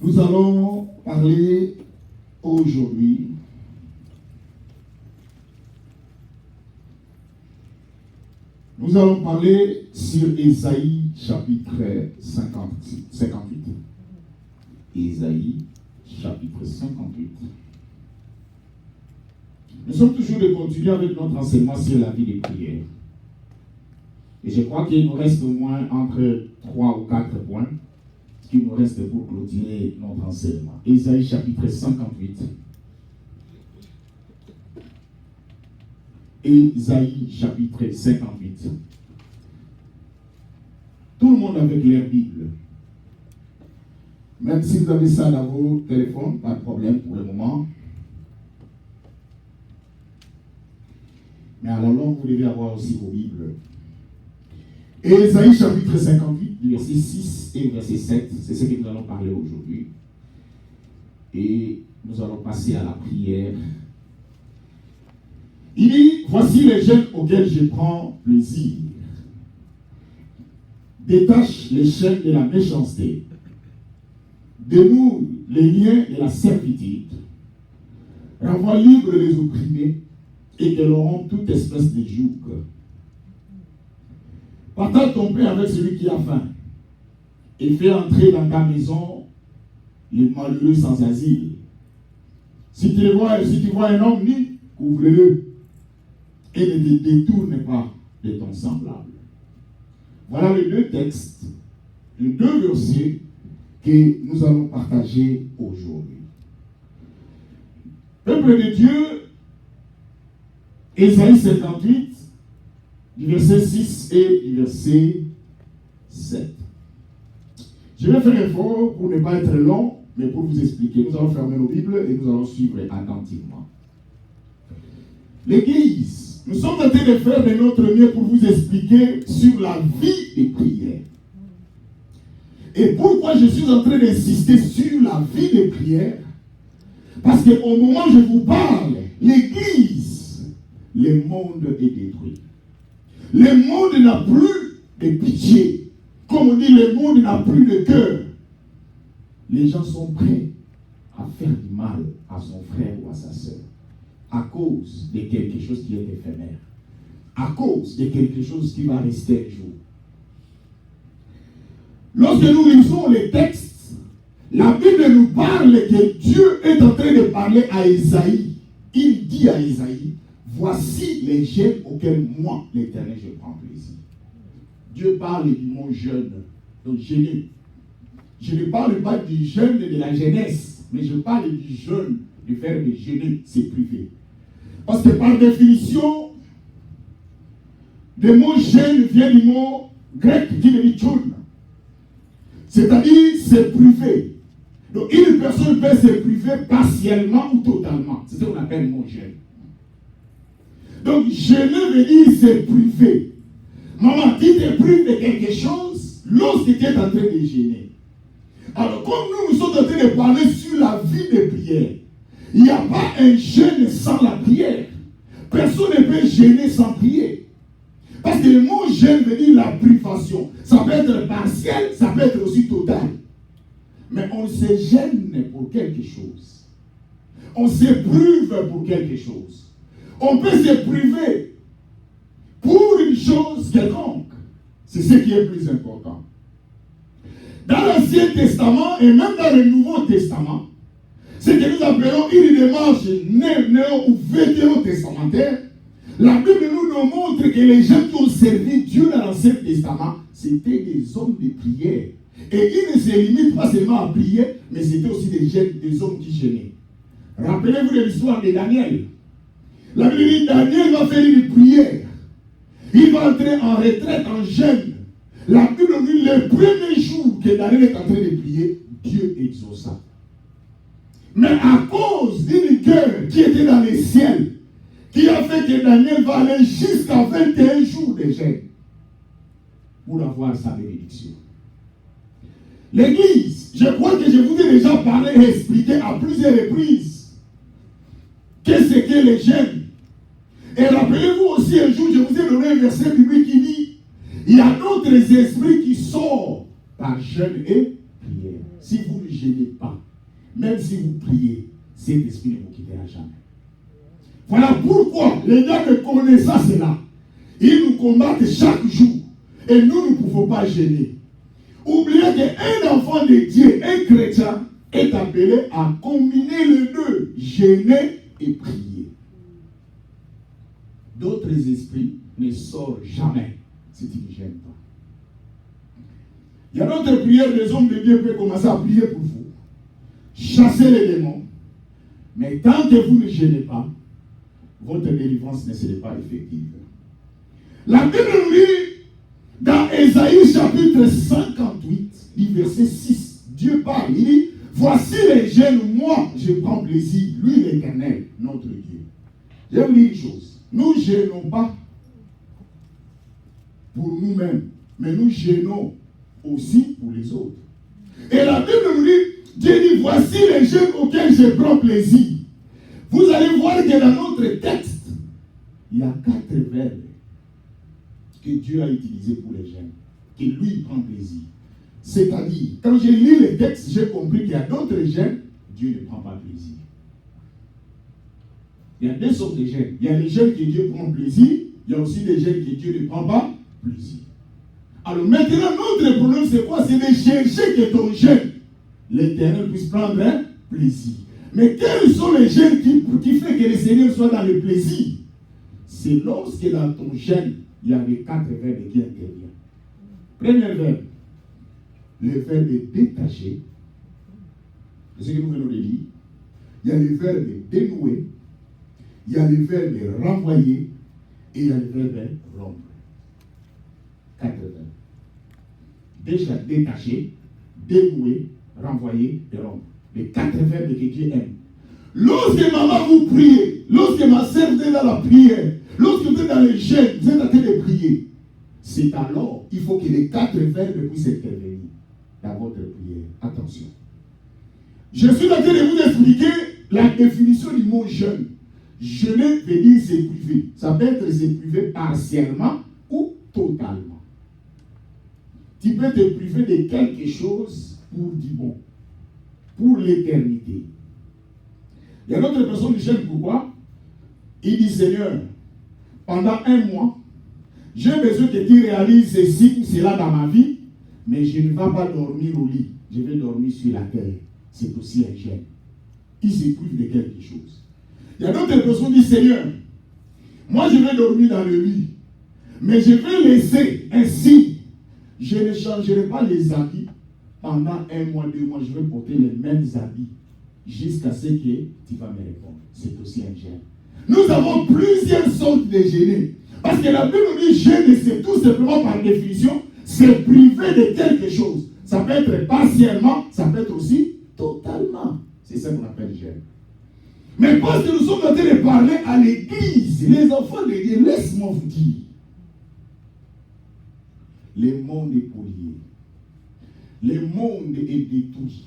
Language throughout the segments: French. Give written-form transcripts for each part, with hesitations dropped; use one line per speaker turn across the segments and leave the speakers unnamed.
Nous allons parler aujourd'hui sur Ésaïe chapitre 58. Ésaïe chapitre 58. Nous sommes toujours de continuer avec notre enseignement sur la vie des prières. Et je crois qu'il nous reste au moins entre 3 ou 4 points qui nous reste pour clôturer notre enseignement. Ésaïe chapitre 58. Ésaïe chapitre 58. Tout le monde avec leur Bible. Même si vous avez ça dans vos téléphones, pas de problème pour le moment. Mais à la longue, vous devez avoir aussi vos Bibles. Ésaïe chapitre 58, verset 6 et verset 7, c'est ce que nous allons parler aujourd'hui. Et nous allons passer à la prière. Il dit, voici les jeunes auxquels je prends plaisir. Détache les chaînes de la méchanceté. Dénoue les liens de la servitude. Renvoie libre les opprimés et qu'elle auront toute espèce de joug. Partage ton pain avec celui qui a faim et fais entrer dans ta maison les malheureux sans asile. Si tu vois un homme nu, couvre-le et ne te détourne pas de ton semblable. Voilà les deux textes, les deux versets que nous allons partager aujourd'hui. Peuple de Dieu, Ésaïe 58, du verset 6 et du verset 7. Je vais faire effort pour ne pas être long, mais pour vous expliquer. Nous allons fermer nos Bibles et nous allons suivre attentivement. L'Église, nous sommes en train de faire de notre mieux pour vous expliquer sur la vie des prières. Et pourquoi je suis en train d'insister sur la vie des prières? Parce qu'au moment où je vous parle, l'Église, le monde est détruit. Le monde n'a plus de pitié. Comme on dit, le monde n'a plus de cœur. Les gens sont prêts à faire du mal à son frère ou à sa sœur à cause de quelque chose qui est éphémère, à cause de quelque chose qui va rester un jour. Lorsque nous lisons les textes, la Bible nous parle que Dieu est en train de parler à Ésaïe. Il dit à Ésaïe, voici les jeunes auxquels moi, l'Éternel, je prends plaisir. Dieu parle du mot jeune, donc jeûner. Je ne parle pas du jeûne de la jeunesse, mais je parle du jeûne, du verbe jeûner, c'est privé. Parce que par définition, le mot jeûne vient du mot grec qui veut dire tchoun. C'est-à-dire, c'est privé. Donc, une personne peut se priver partiellement ou totalement. C'est ce qu'on appelle le mot jeûne. Donc, jeûner veut dire c'est privé. Maman, tu te prives de quelque chose lorsque tu es en train de jeûner. Alors, comme nous sommes en train de parler sur la vie des prières, il n'y a pas un jeûne sans la prière. Personne ne peut jeûner sans prier. Parce que le mot jeûne veut dire la privation. Ça peut être partiel, ça peut être aussi total. Mais on se gêne pour quelque chose. On se prive pour quelque chose. On peut se priver pour une chose quelconque. C'est ce qui est plus important. Dans l'Ancien Testament et même dans le Nouveau Testament, ce que nous appelons une démarche néo- ou vétéro-testamentaire, la Bible nous montre que les gens qui ont servi Dieu dans l'Ancien Testament, c'était des hommes de prière. Et ils ne se limitent pas seulement à prier, mais c'était aussi des hommes qui jeûnaient. Rappelez-vous de l'histoire de Daniel. La Bible dit Daniel va faire une prière. Il va entrer en retraite, en jeûne. La Bible dit le premier jour que Daniel est en train de prier, Dieu exauça. Mais à cause d'une guerre qui était dans les ciels, qui a fait que Daniel va aller jusqu'à 21 jours de jeûne pour avoir sa bénédiction. L'Église, je crois que je vous ai déjà parlé et expliqué à plusieurs reprises qu'est-ce que les jeûnes. Et rappelez-vous aussi un jour, je vous ai donné un verset biblique qui dit il y a d'autres esprits qui sortent par jeûne et prière. Si vous ne gênez pas, même si vous priez, cet esprit ne vous quittera jamais. Voilà pourquoi les gars ne connaissent cela. Ils nous combattent chaque jour. Et nous ne pouvons pas gêner. Oubliez qu'un enfant de Dieu, un chrétien, est appelé à combiner les deux, gêner et prier. D'autres esprits ne sortent jamais si tu ne gênes pas. Il y a d'autres prières, les hommes de Dieu peuvent commencer à prier pour vous, chasser les démons, mais tant que vous ne gênez pas, votre délivrance ne sera pas effective. La Bible nous dit, dans Ésaïe chapitre 58, verset 6, Dieu parle, il dit, voici les jeunes, moi je prends plaisir, lui l'Éternel, notre Dieu. Je vais vous dire une chose, nous ne gênons pas pour nous-mêmes, mais nous gênons aussi pour les autres. Et la Bible nous dit, Dieu dit, voici les jeunes auxquels je prends plaisir. Vous allez voir que dans notre texte, il y a 4 verbes que Dieu a utilisés pour les jeunes, que lui prend plaisir. C'est-à-dire, quand j'ai lu le texte, j'ai compris qu'il y a d'autres jeunes, Dieu ne prend pas plaisir. Il y a 2 sortes de jeunes. Il y a les jeunes que Dieu prend plaisir, il y a aussi des jeunes que Dieu ne prend pas plaisir. Alors maintenant, notre problème, c'est quoi? C'est de chercher que ton jeune, l'Éternel, puisse prendre un plaisir. Mais quels sont les jeunes qui font que le Seigneur soit dans le plaisir? C'est lorsque dans ton jeune, il y a les 4 verbes qui interviennent. Premier verbe, le verbe détacher. C'est ce que nous venons de lire. Il y a le verbe dénouer, il y a le verbe renvoyer et il y a le verbe rompre. 4 verbes. Déjà détacher, dénouer, renvoyer et rompre. Les 4 verbes que Dieu aime. Lorsque maman vous priez, lorsque ma sœur vous est dans la prière, lorsque vous êtes dans le jeûne, vous êtes en train de prier, c'est alors il faut que les 4 verbes puissent intervenir dans votre prière. Attention. Je suis en train de vous expliquer la définition du mot jeûne. Jeûner veut dire se priver. Ça peut être se priver partiellement ou totalement. Tu peux te priver de quelque chose pour du bon, pour l'éternité. Il y a d'autres personnes qui jeûnent pourquoi? Il dit Seigneur, pendant 1 mois, j'ai besoin que tu réalises ceci ou cela dans ma vie, mais je ne vais pas dormir au lit, je vais dormir sur la terre. C'est aussi un jeûne. Il se prive de quelque chose. Il y a d'autres personnes qui disent Seigneur, moi je vais dormir dans le lit, mais je vais laisser ainsi, je ne changerai pas les habits pendant 1 mois, 2 mois, je vais porter les mêmes habits jusqu'à ce que tu vas me répondre. C'est aussi un jeûne. Nous avons plusieurs sortes de jeûner. Parce que la Bible nous dit jeûner, c'est tout simplement par définition, c'est priver de quelque chose. Ça peut être partiellement, ça peut être aussi totalement. C'est ça qu'on appelle jeûne. Mais parce que nous sommes en train de parler à l'église, les enfants de Dieu, laisse-moi vous dire, le monde est pollué. Le monde est détruit.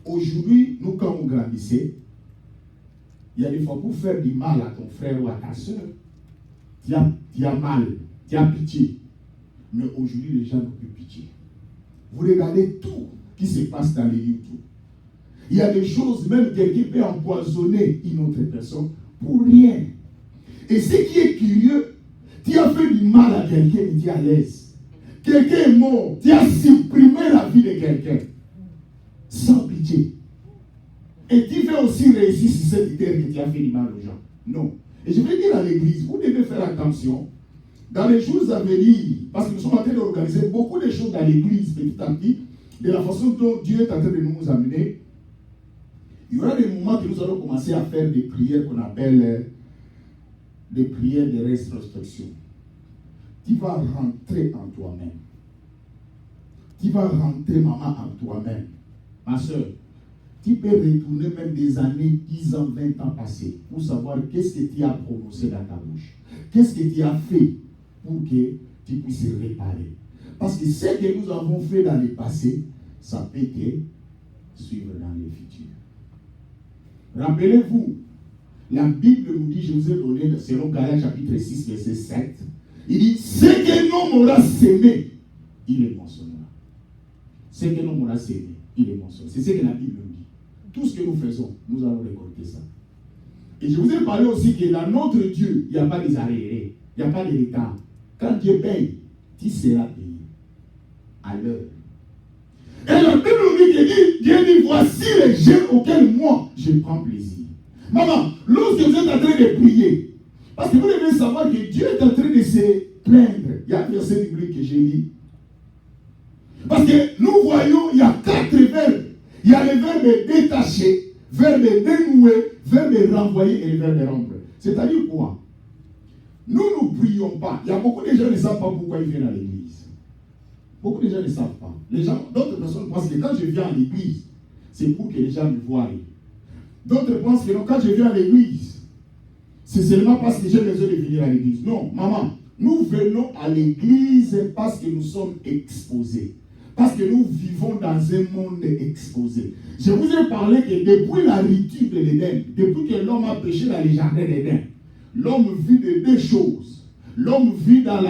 Aujourd'hui, nous, quand on grandissait, il y a des fois pour faire du mal à ton frère ou à ta soeur, tu as mal, tu as pitié. Mais aujourd'hui, les gens n'ont plus pitié. Vous regardez tout qui se passe dans les YouTube. Il y a des choses, même quelqu'un peut empoisonner une autre personne pour rien. Et ce qui est curieux, tu as fait du mal à quelqu'un et tu es à l'aise. Quelqu'un est mort, tu as supprimé la vie de quelqu'un. Sans pitié. Et tu veux aussi réussir sur cette idée que tu as fait du mal aux gens. Non. Et je vais dire à l'église, vous devez faire attention. Dans les jours à venir, parce que nous sommes en train d'organiser beaucoup de choses dans l'église petit à petit, de la façon dont Dieu est en train de nous amener, il y aura des moments que nous allons commencer à faire des prières qu'on appelle des prières de rétrospection. Tu vas rentrer en toi-même. Tu vas rentrer, maman, en toi-même. Ma soeur, tu peux retourner même des années, 10 ans, 20 ans passés pour savoir qu'est-ce que tu as prononcé dans ta bouche. Qu'est-ce que tu as fait pour que tu puisses réparer. Parce que ce que nous avons fait dans le passé, ça peut te suivre dans le futur. Rappelez-vous, la Bible nous dit, je vous ai donné, selon Galates chapitre 6, verset 7, il dit, ce que l'homme aura sémé, il le moissonnera. Ce que l'homme aura sémé. il est mentionné. C'est ce que la Bible nous dit. Tout ce que nous faisons, nous allons récolter ça. Et je vous ai parlé aussi que dans notre Dieu, il n'y a pas des arriérés, il n'y a pas de retard. Quand Dieu paye, tu seras payé à l'heure. Et la Bible nous dit, Dieu dit, voici les jeunes auxquels moi, je prends plaisir. Maman, lorsque vous êtes en train de prier, parce que vous devez savoir que Dieu est en train de se plaindre. Il y a un verset biblique que j'ai lu. Parce que nous voyons, il y a 4 verbes. Il y a le verbe détacher, verbe dénouer, verbe renvoyer et le verbe rendre. C'est-à-dire quoi? Nous ne prions pas. Il y a beaucoup de gens qui ne savent pas pourquoi ils viennent à l'église. Beaucoup de gens ne savent pas. D'autres personnes pensent que quand je viens à l'église, c'est pour que les gens me voient. D'autres pensent que non, quand je viens à l'église, c'est seulement parce que j'ai besoin de venir à l'église. Non, maman, nous venons à l'église parce que nous sommes exposés. Parce que nous vivons dans un monde exposé. Je vous ai parlé que depuis la rupture de l'Éden, depuis que l'homme a péché dans les jardins d'Éden, l'homme vit de 2 choses. L'homme vit dans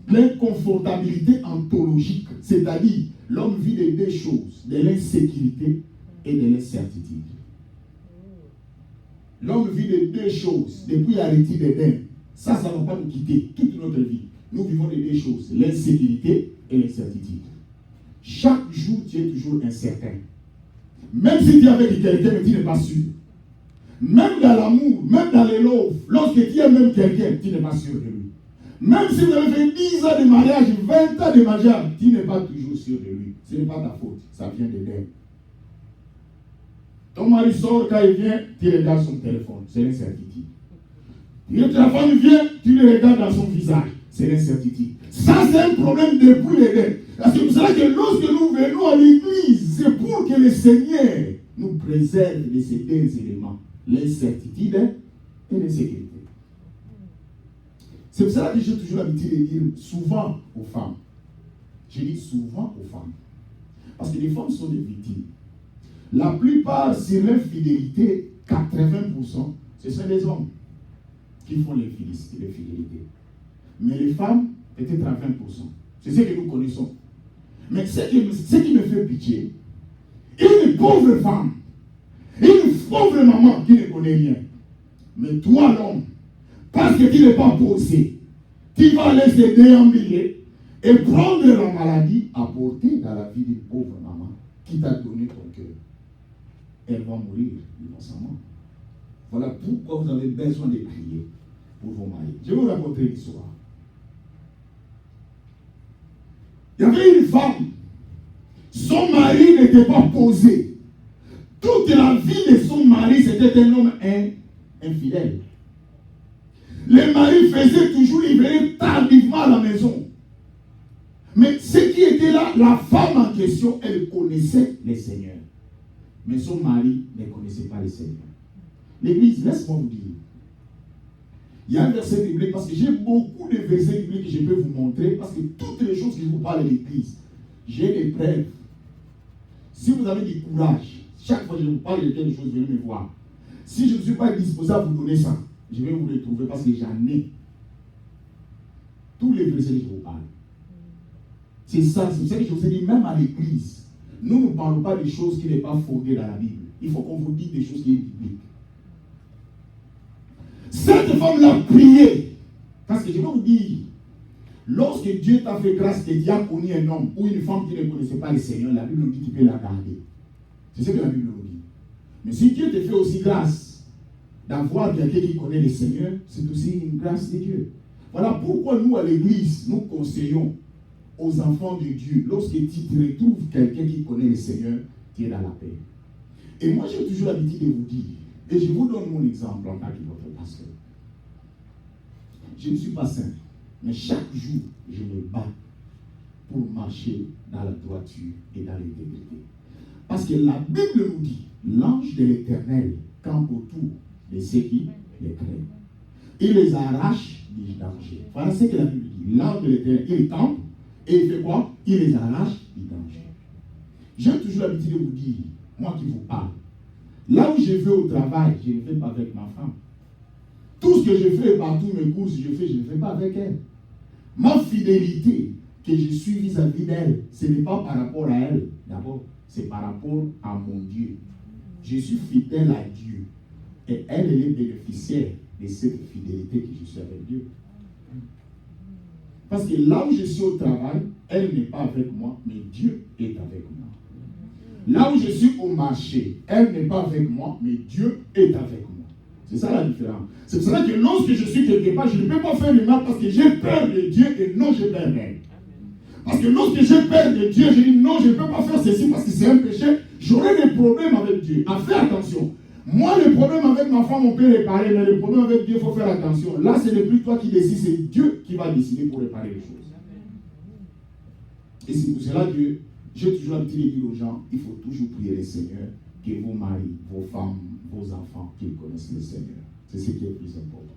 l'inconfortabilité ontologique, c'est-à-dire l'homme vit de 2 choses, de l'insécurité et de l'incertitude. L'homme vit de 2 choses depuis la rupture d'Éden. Ça ne va pas nous quitter toute notre vie. Nous vivons de 2 choses, l'insécurité et l'incertitude. Chaque jour, tu es toujours incertain. Même si tu es avec quelqu'un, mais tu n'es pas sûr. Même dans l'amour, même dans les love, lorsque tu aimes même quelqu'un, tu n'es pas sûr de lui. Même si vous avez fait 10 ans de mariage, 20 ans de mariage, tu n'es pas toujours sûr de lui. Ce n'est pas ta faute, ça vient de l'Éden. Ton mari sort, quand il vient, tu regardes son téléphone, c'est l'incertitude. Ta femme vient, tu le regardes dans son visage, c'est l'incertitude. Ça, c'est un problème depuis l'Éden. C'est pour cela que lorsque nous venons à l'église, c'est pour que le Seigneur nous préserve de ces 2 éléments, l'incertitude et l'insécurité. C'est pour cela que j'ai toujours l'habitude de dire souvent aux femmes. Je dis souvent aux femmes. Parce que les femmes sont des victimes. La plupart, sur l'infidélité, 80%, ce sont les hommes qui font l'infidélité. Mais les femmes, peut-être à 20%. C'est ce que nous connaissons. Mais ce qui me fait pitié, une pauvre femme, une pauvre maman qui ne connaît rien. Mais toi, l'homme, parce que tu n'es pas posé, tu vas aller se déambuler et prendre la maladie à porter dans la vie d'une pauvre maman qui t'a donné ton cœur. Elle va mourir innocemment. Voilà pourquoi vous avez besoin de prier pour vos maris. Je vais vous raconter une histoire. Il y avait une femme, son mari n'était pas posé. Toute la vie de son mari, c'était un homme infidèle. Le mari faisait toujours, il venait tardivement à la maison. Mais ce qui était là, la femme en question, elle connaissait le Seigneur. Mais son mari ne connaissait pas le Seigneur. L'église, laisse-moi vous dire. Il y a un verset biblique, parce que j'ai beaucoup de versets bibliques que je peux vous montrer, parce que toutes les choses que je vous parle de l'église, j'ai des preuves. Si vous avez du courage, chaque fois que je vous parle de quelque chose, venez me voir. Si je ne suis pas disposé à vous donner ça, je vais vous le trouver parce que j'en ai. Tous les versets que je vous parle. C'est ça, c'est ça que je vous ai dit, même à l'église, nous ne parlons pas des choses qui ne sont pas fondées dans la Bible. Il faut qu'on vous dise des choses qui sont bibliques. Cette femme l'a prié. Parce que je vais vous dire, lorsque Dieu t'a fait grâce que tu as connu un homme ou une femme qui ne connaissait pas le Seigneur, la Bible nous dit que tu peux la garder. C'est ce que la Bible nous dit. Mais si Dieu te fait aussi grâce d'avoir quelqu'un qui connaît le Seigneur, c'est aussi une grâce de Dieu. Voilà pourquoi nous, à l'église, nous conseillons aux enfants de Dieu, lorsque tu te retrouves quelqu'un qui connaît le Seigneur, tu es dans la paix. Et moi, j'ai toujours l'habitude de vous dire, et je vous donne mon exemple en tant que votre pasteur. Je ne suis pas saint, mais chaque jour, je me bats pour marcher dans la droiture et dans l'intégrité. Parce que la Bible nous dit, l'ange de l'Éternel campe autour de ceux qui les craignent. Il les arrache du danger. Voilà ce que la Bible dit. L'ange de l'Éternel, il campe et il fait quoi? Il les arrache du danger. J'ai toujours l'habitude de vous dire, moi qui vous parle, là où je vais au travail, je ne fais pas avec ma femme. Tout ce que je fais, partout mes courses, je ne fais pas avec elle. Ma fidélité, que je suis vis-à-vis d'elle, ce n'est pas par rapport à elle, d'abord, c'est par rapport à mon Dieu. Je suis fidèle à Dieu. Et elle est bénéficiaire de cette fidélité que je suis avec Dieu. Parce que là où je suis au travail, elle n'est pas avec moi, mais Dieu est avec moi. Là où je suis au marché, elle n'est pas avec moi, mais Dieu est avec moi. C'est ça la différence. C'est pour ça que lorsque je suis quelque part, je ne peux pas faire le mal parce que j'ai peur de Dieu et non j'ai peur d'elle. Parce que lorsque j'ai peur de Dieu, je dis non, je ne peux pas faire ceci parce que c'est un péché. J'aurai des problèmes avec Dieu. À faire attention. Moi, le problème avec ma femme, on peut réparer, mais le problème avec Dieu, il faut faire attention. Là, ce n'est plus toi qui décides, c'est Dieu qui va décider pour réparer les choses. Et c'est pour cela que j'ai toujours l'habitude de dire aux gens, il faut toujours prier le Seigneur, que vos maris, vos femmes, vos enfants, qu'ils connaissent le Seigneur. C'est ce qui est le plus important.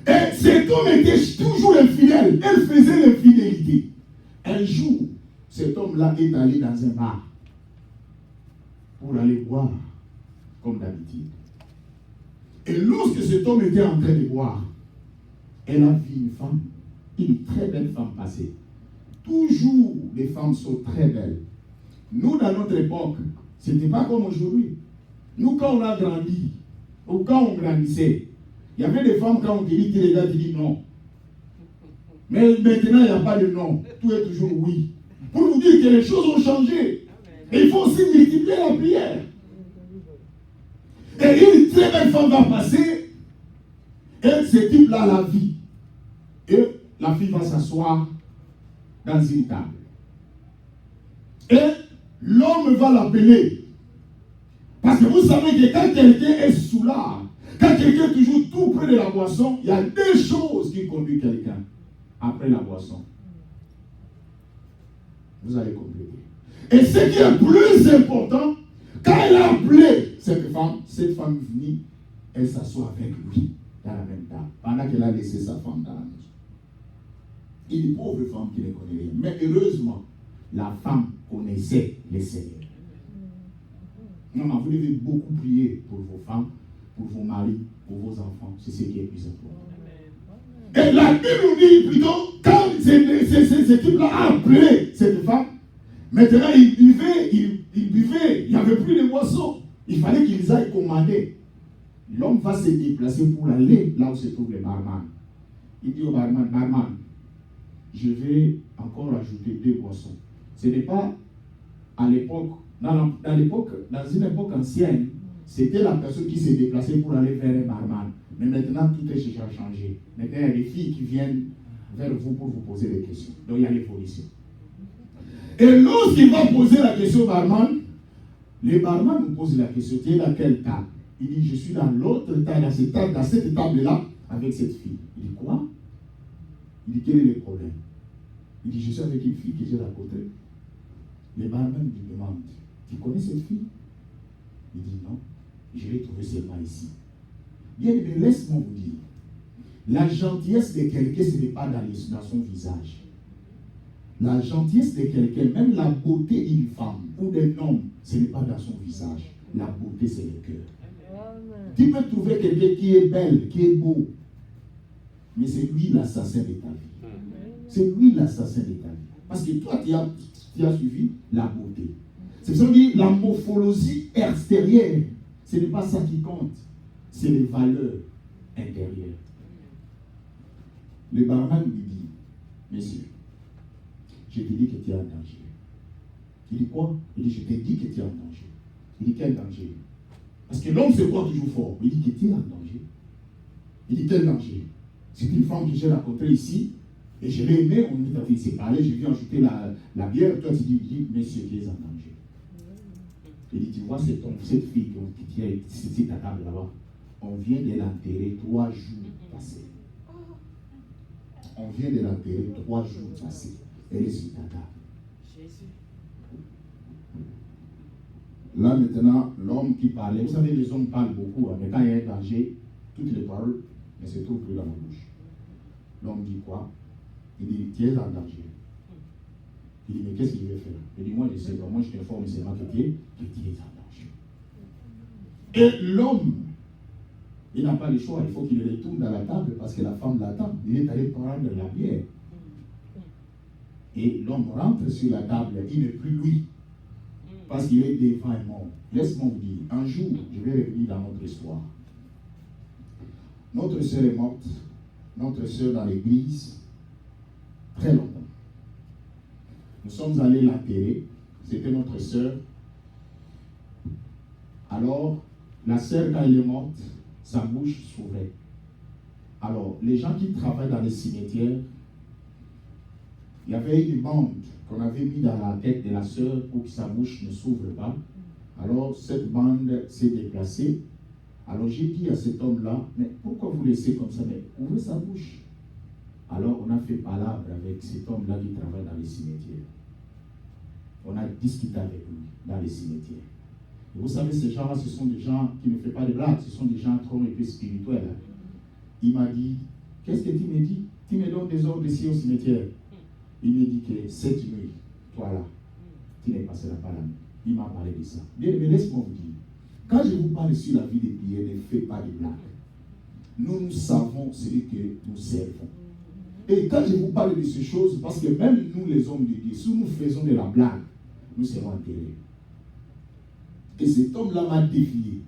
Et cet homme était toujours infidèle. Elle faisait l'infidélité. Un jour, cet homme-là est allé dans un bar pour aller boire, comme d'habitude. Et lorsque cet homme était en train de boire, elle a vu une femme, une très belle femme passer. Toujours, les femmes sont très belles. Nous, dans notre époque, ce n'était pas comme aujourd'hui. Nous, quand on a grandi, ou quand on grandissait, il y avait des femmes, quand on dit, les gars, tu dis non. Mais maintenant, il n'y a pas de non. Tout est toujours oui. Pour vous dire que les choses ont changé. Et il faut aussi multiplier la prière. Et une très belle femme va passer, et ce type-là la vie. Et la fille va s'asseoir dans une table. Et l'homme va l'appeler. Parce que vous savez que quand quelqu'un est sous l'art, quand quelqu'un est toujours tout près de la boisson, il y a deux choses qui conduisent quelqu'un après la boisson. Vous allez compléter. Et ce qui est plus important, quand elle a appelé cette femme est venue, elle s'assoit avec lui dans la même table, pendant qu'elle a laissé sa femme dans la maison. Une pauvre femme qui ne connaît rien. Mais heureusement, la femme connaissait le Seigneur. Maman, vous devez beaucoup prier pour vos femmes, pour vos maris, pour vos enfants. C'est ce qui est plus important. Et la Bible nous dit plutôt, quand ce type-là a appelé cette femme, maintenant il buvait, il n'y avait plus de boissons. Il fallait qu'ils aillent commander. L'homme va se déplacer pour aller là où se trouve le barman. Il dit au barman, je vais encore ajouter 2 boissons. Ce n'est pas à l'époque, dans une époque ancienne, c'était la personne qui s'est déplacée pour aller vers un barman. Mais maintenant, tout est changé. Maintenant, il y a des filles qui viennent vers vous pour vous poser des questions. Donc, il y a l'évolution. Et lorsqu'il va poser la question au barman, le barman nous pose la question, tu es dans quelle table? Il dit, je suis dans l'autre table, dans cette table-là, avec cette fille. Il dit, quoi? Il dit, quel est le problème? Il dit, je suis avec une fille que j'ai rencontrée. Le barman lui demande, tu connais cette fille? Il dit, non, je l'ai trouvée seulement ici. Bien, mais laisse-moi vous dire, la gentillesse de quelqu'un, ce n'est pas dans son visage. La gentillesse de quelqu'un, même la beauté d'une femme ou d'un homme, ce n'est pas dans son visage. La beauté, c'est le cœur. Tu peux trouver quelqu'un qui est belle, qui est beau, mais c'est lui l'assassin de ta vie. C'est lui l'assassin de ta vie. Parce que toi, tu as suivi la beauté. C'est pour ça qu'on dit la morphologie extérieure, ce n'est pas ça qui compte. C'est les valeurs intérieures. Le barman lui dit, monsieur, je te dis que tu es en danger. Il dit quoi? Il dit, je te dis que tu es en danger. Il dit, quel danger? Parce que l'homme se croit toujours fort. Il dit que tu es en danger. Il dit, quel danger? C'est une femme que j'ai rencontrée ici, et je l'ai aimée, on s'est parlé, je viens ajouter la bière, toi tu dis, monsieur, tu es en danger. Il dit, tu vois, cette fille qui tient ici ta table là-bas, on vient de l'enterrer 3 jours passés. On vient de l'enterrer 3 jours passés. Elle est sur ta table. Jésus. Là maintenant, l'homme qui parlait, vous savez, les hommes parlent beaucoup, mais quand il y a un danger, toutes les paroles ne se trouvent plus dans la bouche. L'homme dit quoi? Il dit, tu es en danger. Il dit, mais qu'est-ce que je vais faire? Il dit, moi je sais pas, moi je t'informe seulement que tu es en danger. Et l'homme, il n'a pas le choix, il faut qu'il retourne dans la table parce que la femme l'attend. Il est allé prendre la bière. Et l'homme rentre sur la table, il n'est plus lui. Parce qu'il est devant un mort. Laisse-moi vous dire, un jour, je vais revenir dans notre histoire. Notre sœur est morte, notre sœur dans l'église, très longtemps. Nous sommes allés l'enterrer, c'était notre sœur. Alors, la sœur, quand elle est morte, sa bouche s'ouvrait. Alors, les gens qui travaillent dans les cimetières, il y avait une bande qu'on avait mis dans la tête de la sœur pour que sa bouche ne s'ouvre pas. Alors, cette bande s'est déplacée. Alors, j'ai dit à cet homme-là, mais pourquoi vous laissez comme ça? Mais ouvrez sa bouche. Alors, on a fait palabre avec cet homme-là qui travaille dans les cimetières. On a discuté avec lui dans les cimetières. Et vous savez, ces gens-là, ce sont des gens qui ne font pas de blagues, ce sont des gens trop un peu spirituels. Il m'a dit, qu'est-ce que tu me dis? Tu me donnes des ordres ici au cimetière. Il me dit que cette nuit, toi là, tu ne passeras pas la nuit. Il m'a parlé de ça. Bien, mais laisse-moi vous dire, quand je vous parle sur la vie des prières, ne faites pas de blagues. Nous savons celui que nous servons. Et quand je vous parle de ces choses, parce que même nous les hommes de Dieu, si nous faisons de la blague, nous serons enterrés. Et cet homme-là m'a défié.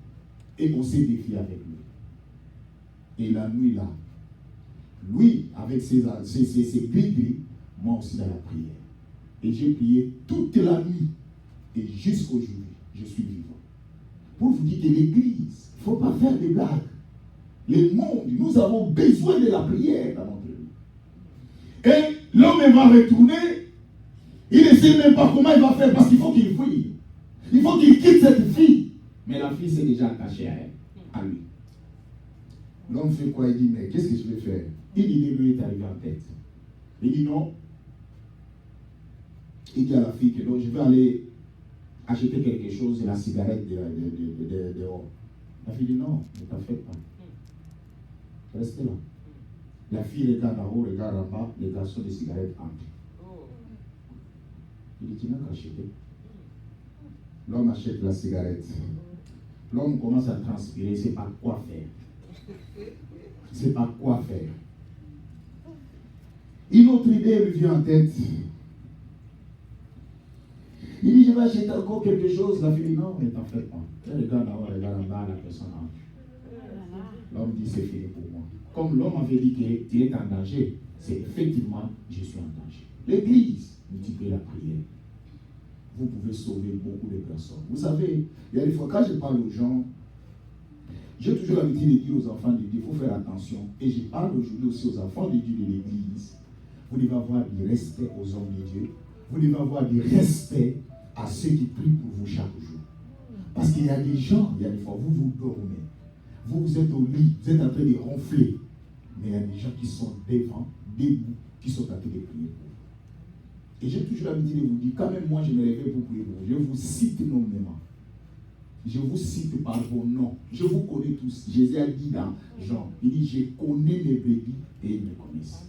Et on s'est défié avec lui. Et la nuit là, lui, avec ses gris-gris, moi aussi dans la prière. Et j'ai prié toute la nuit. Et jusqu'aujourd'hui, je suis vivant. Pour vous dire que l'église, il ne faut pas faire des blagues. Le monde, nous avons besoin de la prière dans notre vie. Et l'homme va retourner. Il ne sait même pas comment il va faire parce qu'il faut qu'il fuit. Il faut qu'il quitte cette fille. Mais la fille s'est déjà attachée à elle, à lui. L'homme fait quoi? Il dit, mais qu'est-ce que je vais faire? Il dit, lui est arrivé en tête. Il dit non. Il dit à la fille que non, je vais aller acheter quelque chose et la cigarette dehors. La fille dit non, ne t'en fais pas. Restez là. La fille regarde en haut, regarde en bas, les garçons de cigarettes entrent. Il dit, tu n'as qu'à acheter. L'homme achète la cigarette. L'homme commence à transpirer, il ne sait pas quoi faire. Il ne sait pas quoi faire. Une autre idée lui vient en tête. Il dit, je vais acheter encore quelque chose. La fille dit, non, ne t'en fais pas. Elle regarde en haut, regarde en bas, la personne entre. L'homme dit, c'est fini pour moi. Comme l'homme avait dit que tu es en danger, c'est effectivement, je suis en danger. L'église, multiplie la prière. Vous pouvez sauver beaucoup de personnes. Vous savez, il y a des fois, quand je parle aux gens, j'ai toujours l'habitude de dire aux enfants de Dieu, il faut faire attention. Et je parle aujourd'hui aussi aux enfants de Dieu de l'église. Vous devez avoir du respect aux hommes de Dieu. Vous devez avoir du respect à ceux qui prient pour vous chaque jour. Parce qu'il y a des gens, il y a des fois, vous dormez. Vous êtes au lit, vous êtes en train de ronfler. Mais il y a des gens qui sont devant, debout, qui sont en train de prier pour vous. Et j'ai toujours l'habitude de vous dire, quand même moi je me réveille pour prier pour vous, je vous cite nommément. Je vous cite par vos noms. Je vous connais tous. Jésus a dit dans Jean, il dit, je connais mes brebis et ils me connaissent.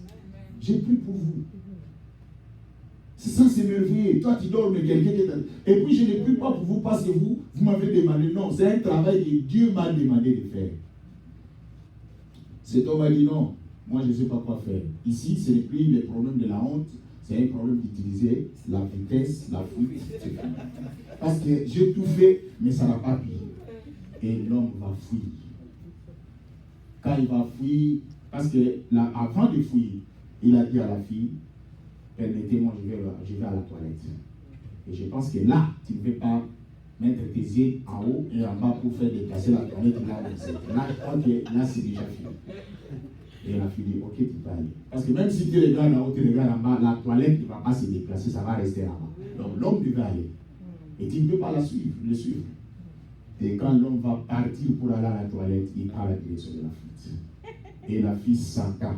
J'ai prié pour vous. C'est ça, c'est merveilleux. Toi, tu dors, mais quelqu'un qui est... Et puis, je ne prie pas pour vous parce que vous m'avez demandé. Non, c'est un travail que Dieu m'a demandé de faire. Cet homme a dit non, moi je ne sais pas quoi faire. Ici, ce n'est plus le problème de la honte, c'est un problème d'utiliser la vitesse, la fuite. Parce que j'ai tout fait, mais ça n'a pas pris. Et l'homme va fuir. Quand il va fuir, parce que là, avant de fuir, il a dit à la fille, permettez-moi, je vais à la toilette. Et je pense que là, tu ne veux pas mettre tes yeux en haut et en bas pour faire déplacer la toilette. Là, je crois que là, c'est déjà fini. Et la fille dit, ok, tu peux aller. Parce que même si tu regardes en haut, tu regardes en bas, la toilette ne va pas se déplacer, ça va rester là-bas. Donc l'homme devait aller. Et tu ne peux pas le suivre. Et quand l'homme va partir pour aller à la toilette, il prend la direction de la fuite. Et la fille s'entend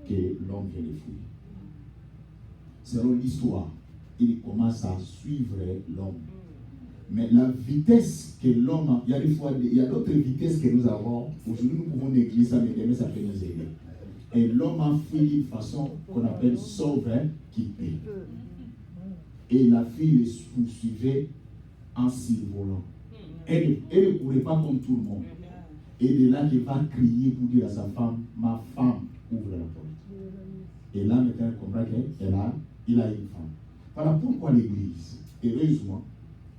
que l'homme vient de fuir. Selon l'histoire, il commence à suivre l'homme. Mais la vitesse que l'homme a, il y a d'autres vitesses que nous avons. Aujourd'hui, nous pouvons négliger ça, mais demain, ça peut nous aider. Et l'homme a fui d'une façon qu'on appelle sauveur qui paie. Et la fille le poursuivait en survolant. Elle ne courait pas comme tout le monde. Et de là, il va crier pour dire à sa femme, ma femme, ouvre la porte. Et là, maintenant, elle comprend qu'elle a il a une femme. Voilà pourquoi l'Église, heureusement,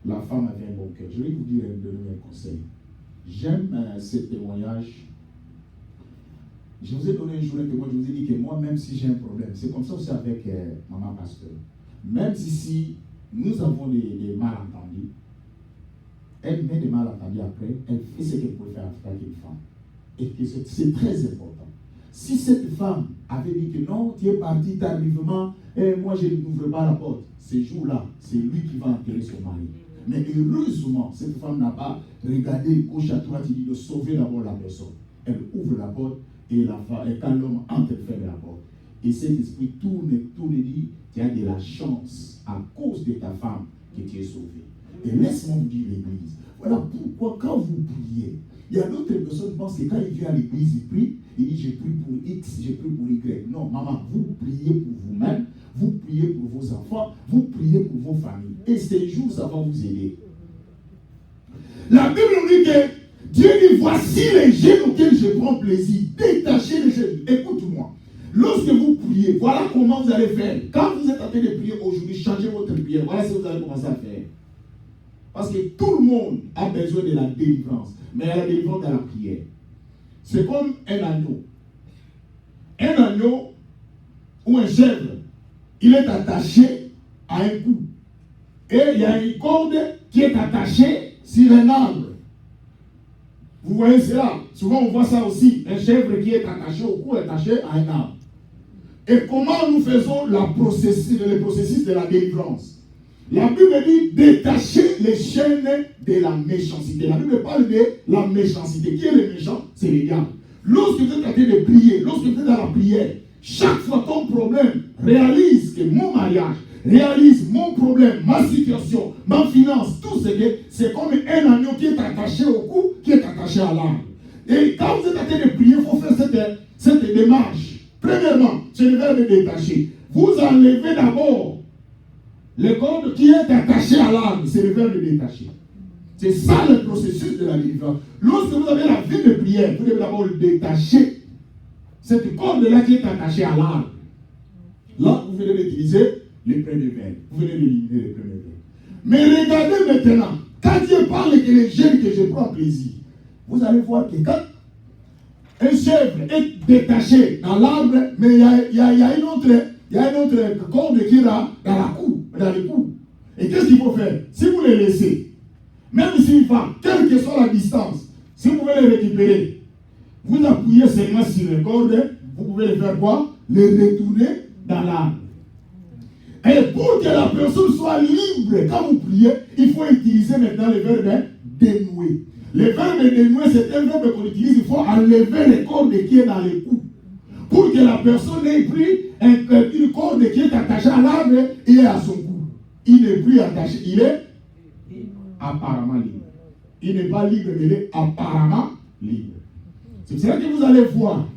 la femme avait un bon cœur. Je vais vous dire un conseil. J'aime ce témoignage. Je vous ai donné un jour un témoignage, je vous ai dit que moi, même si j'ai un problème, c'est comme ça aussi avec maman pasteur. Même si nous avons des malentendus, elle met des malentendus après, elle fait ce qu'elle pouvait faire avec une femme. Et que c'est très important. Si cette femme avait dit que non, tu es parti tardivement, et moi je n'ouvre pas la porte, ce jour-là, c'est lui qui va enterrer son mari. Mais heureusement, cette femme n'a pas regardé gauche à droite, il dit de sauver d'abord la personne. Elle ouvre la porte et quand l'homme entre, elle ferme la porte. Et cet esprit tourne et dit, tu as de la chance à cause de ta femme que tu es sauvé. Et laisse-moi vous dire l'église. Voilà pourquoi quand vous priez, il y a d'autres personnes qui pensent que quand il vient à l'église, il prie, il dit j'ai pris pour X, j'ai pris pour Y. Non, maman, vous priez pour vous-même, vous priez pour vos enfants, vous priez pour vos familles. Et ces jours, ça va vous aider. La Bible nous dit que Dieu dit, voici les jeunes auxquels je prends plaisir. Détachez les jeunes. Écoute-moi. Lorsque vous priez, voilà comment vous allez faire. Quand vous êtes en train de prier aujourd'hui, changez votre prière. Voilà ce que vous allez commencer à faire. Parce que tout le monde a besoin de la délivrance. Mais la délivrance dans la prière. C'est comme un agneau. Un agneau ou un chèvre, il est attaché à un cou. Et il y a une corde qui est attachée sur un arbre. Vous voyez cela? Souvent on voit ça aussi. Un chèvre qui est attaché au cou, attaché à un arbre. Et comment nous faisons le processus de la délivrance? La Bible dit détacher les chaînes de la méchanceté. La Bible parle de la méchanceté. Qui est le méchant? C'est les diables. Lorsque vous êtes en train de prier, lorsque vous êtes dans la prière, chaque fois ton problème, réalise que mon mariage, réalise mon problème, ma situation, ma finance, tout ce que c'est comme un agneau qui est attaché au cou, qui est attaché à l'arbre. Et quand vous êtes en train de prier, il faut faire cette démarche. Premièrement, c'est le verbe détacher. Vous enlevez d'abord le corde qui est attaché à l'arbre, c'est le verbe détacher. C'est ça le processus de la délivrance. Lorsque vous avez la vie de prière, vous devez d'abord détacher cette corde-là qui est attachée à l'arbre. Là, vous venez d'utiliser les premiers verbes. Vous venez d'éliminer les premiers verbes. Mais regardez maintenant, quand Dieu parle que les jeunes que je prends plaisir, vous allez voir que quand un chèvre est détaché dans l'arbre, mais il y a une autre corde qui est là, dans le cou. Et qu'est-ce qu'il faut faire? Si vous les laissez, même s'il va, quelle que soit la distance, si vous voulez les récupérer, vous appuyez seulement sur les cordes, vous pouvez les faire quoi? Les retourner dans l'arbre. Et pour que la personne soit libre, quand vous priez, il faut utiliser maintenant le verbe dénouer. Le verbe dénouer, c'est un verbe qu'on utilise, il faut enlever les cordes qui est dans le cou. Pour que la personne ait pris une corde qui est attachée à l'arbre et à son cou. Il n'est plus attaché, il est apparemment libre. Il n'est pas libre, mais il est apparemment libre. C'est pour cela que vous allez voir,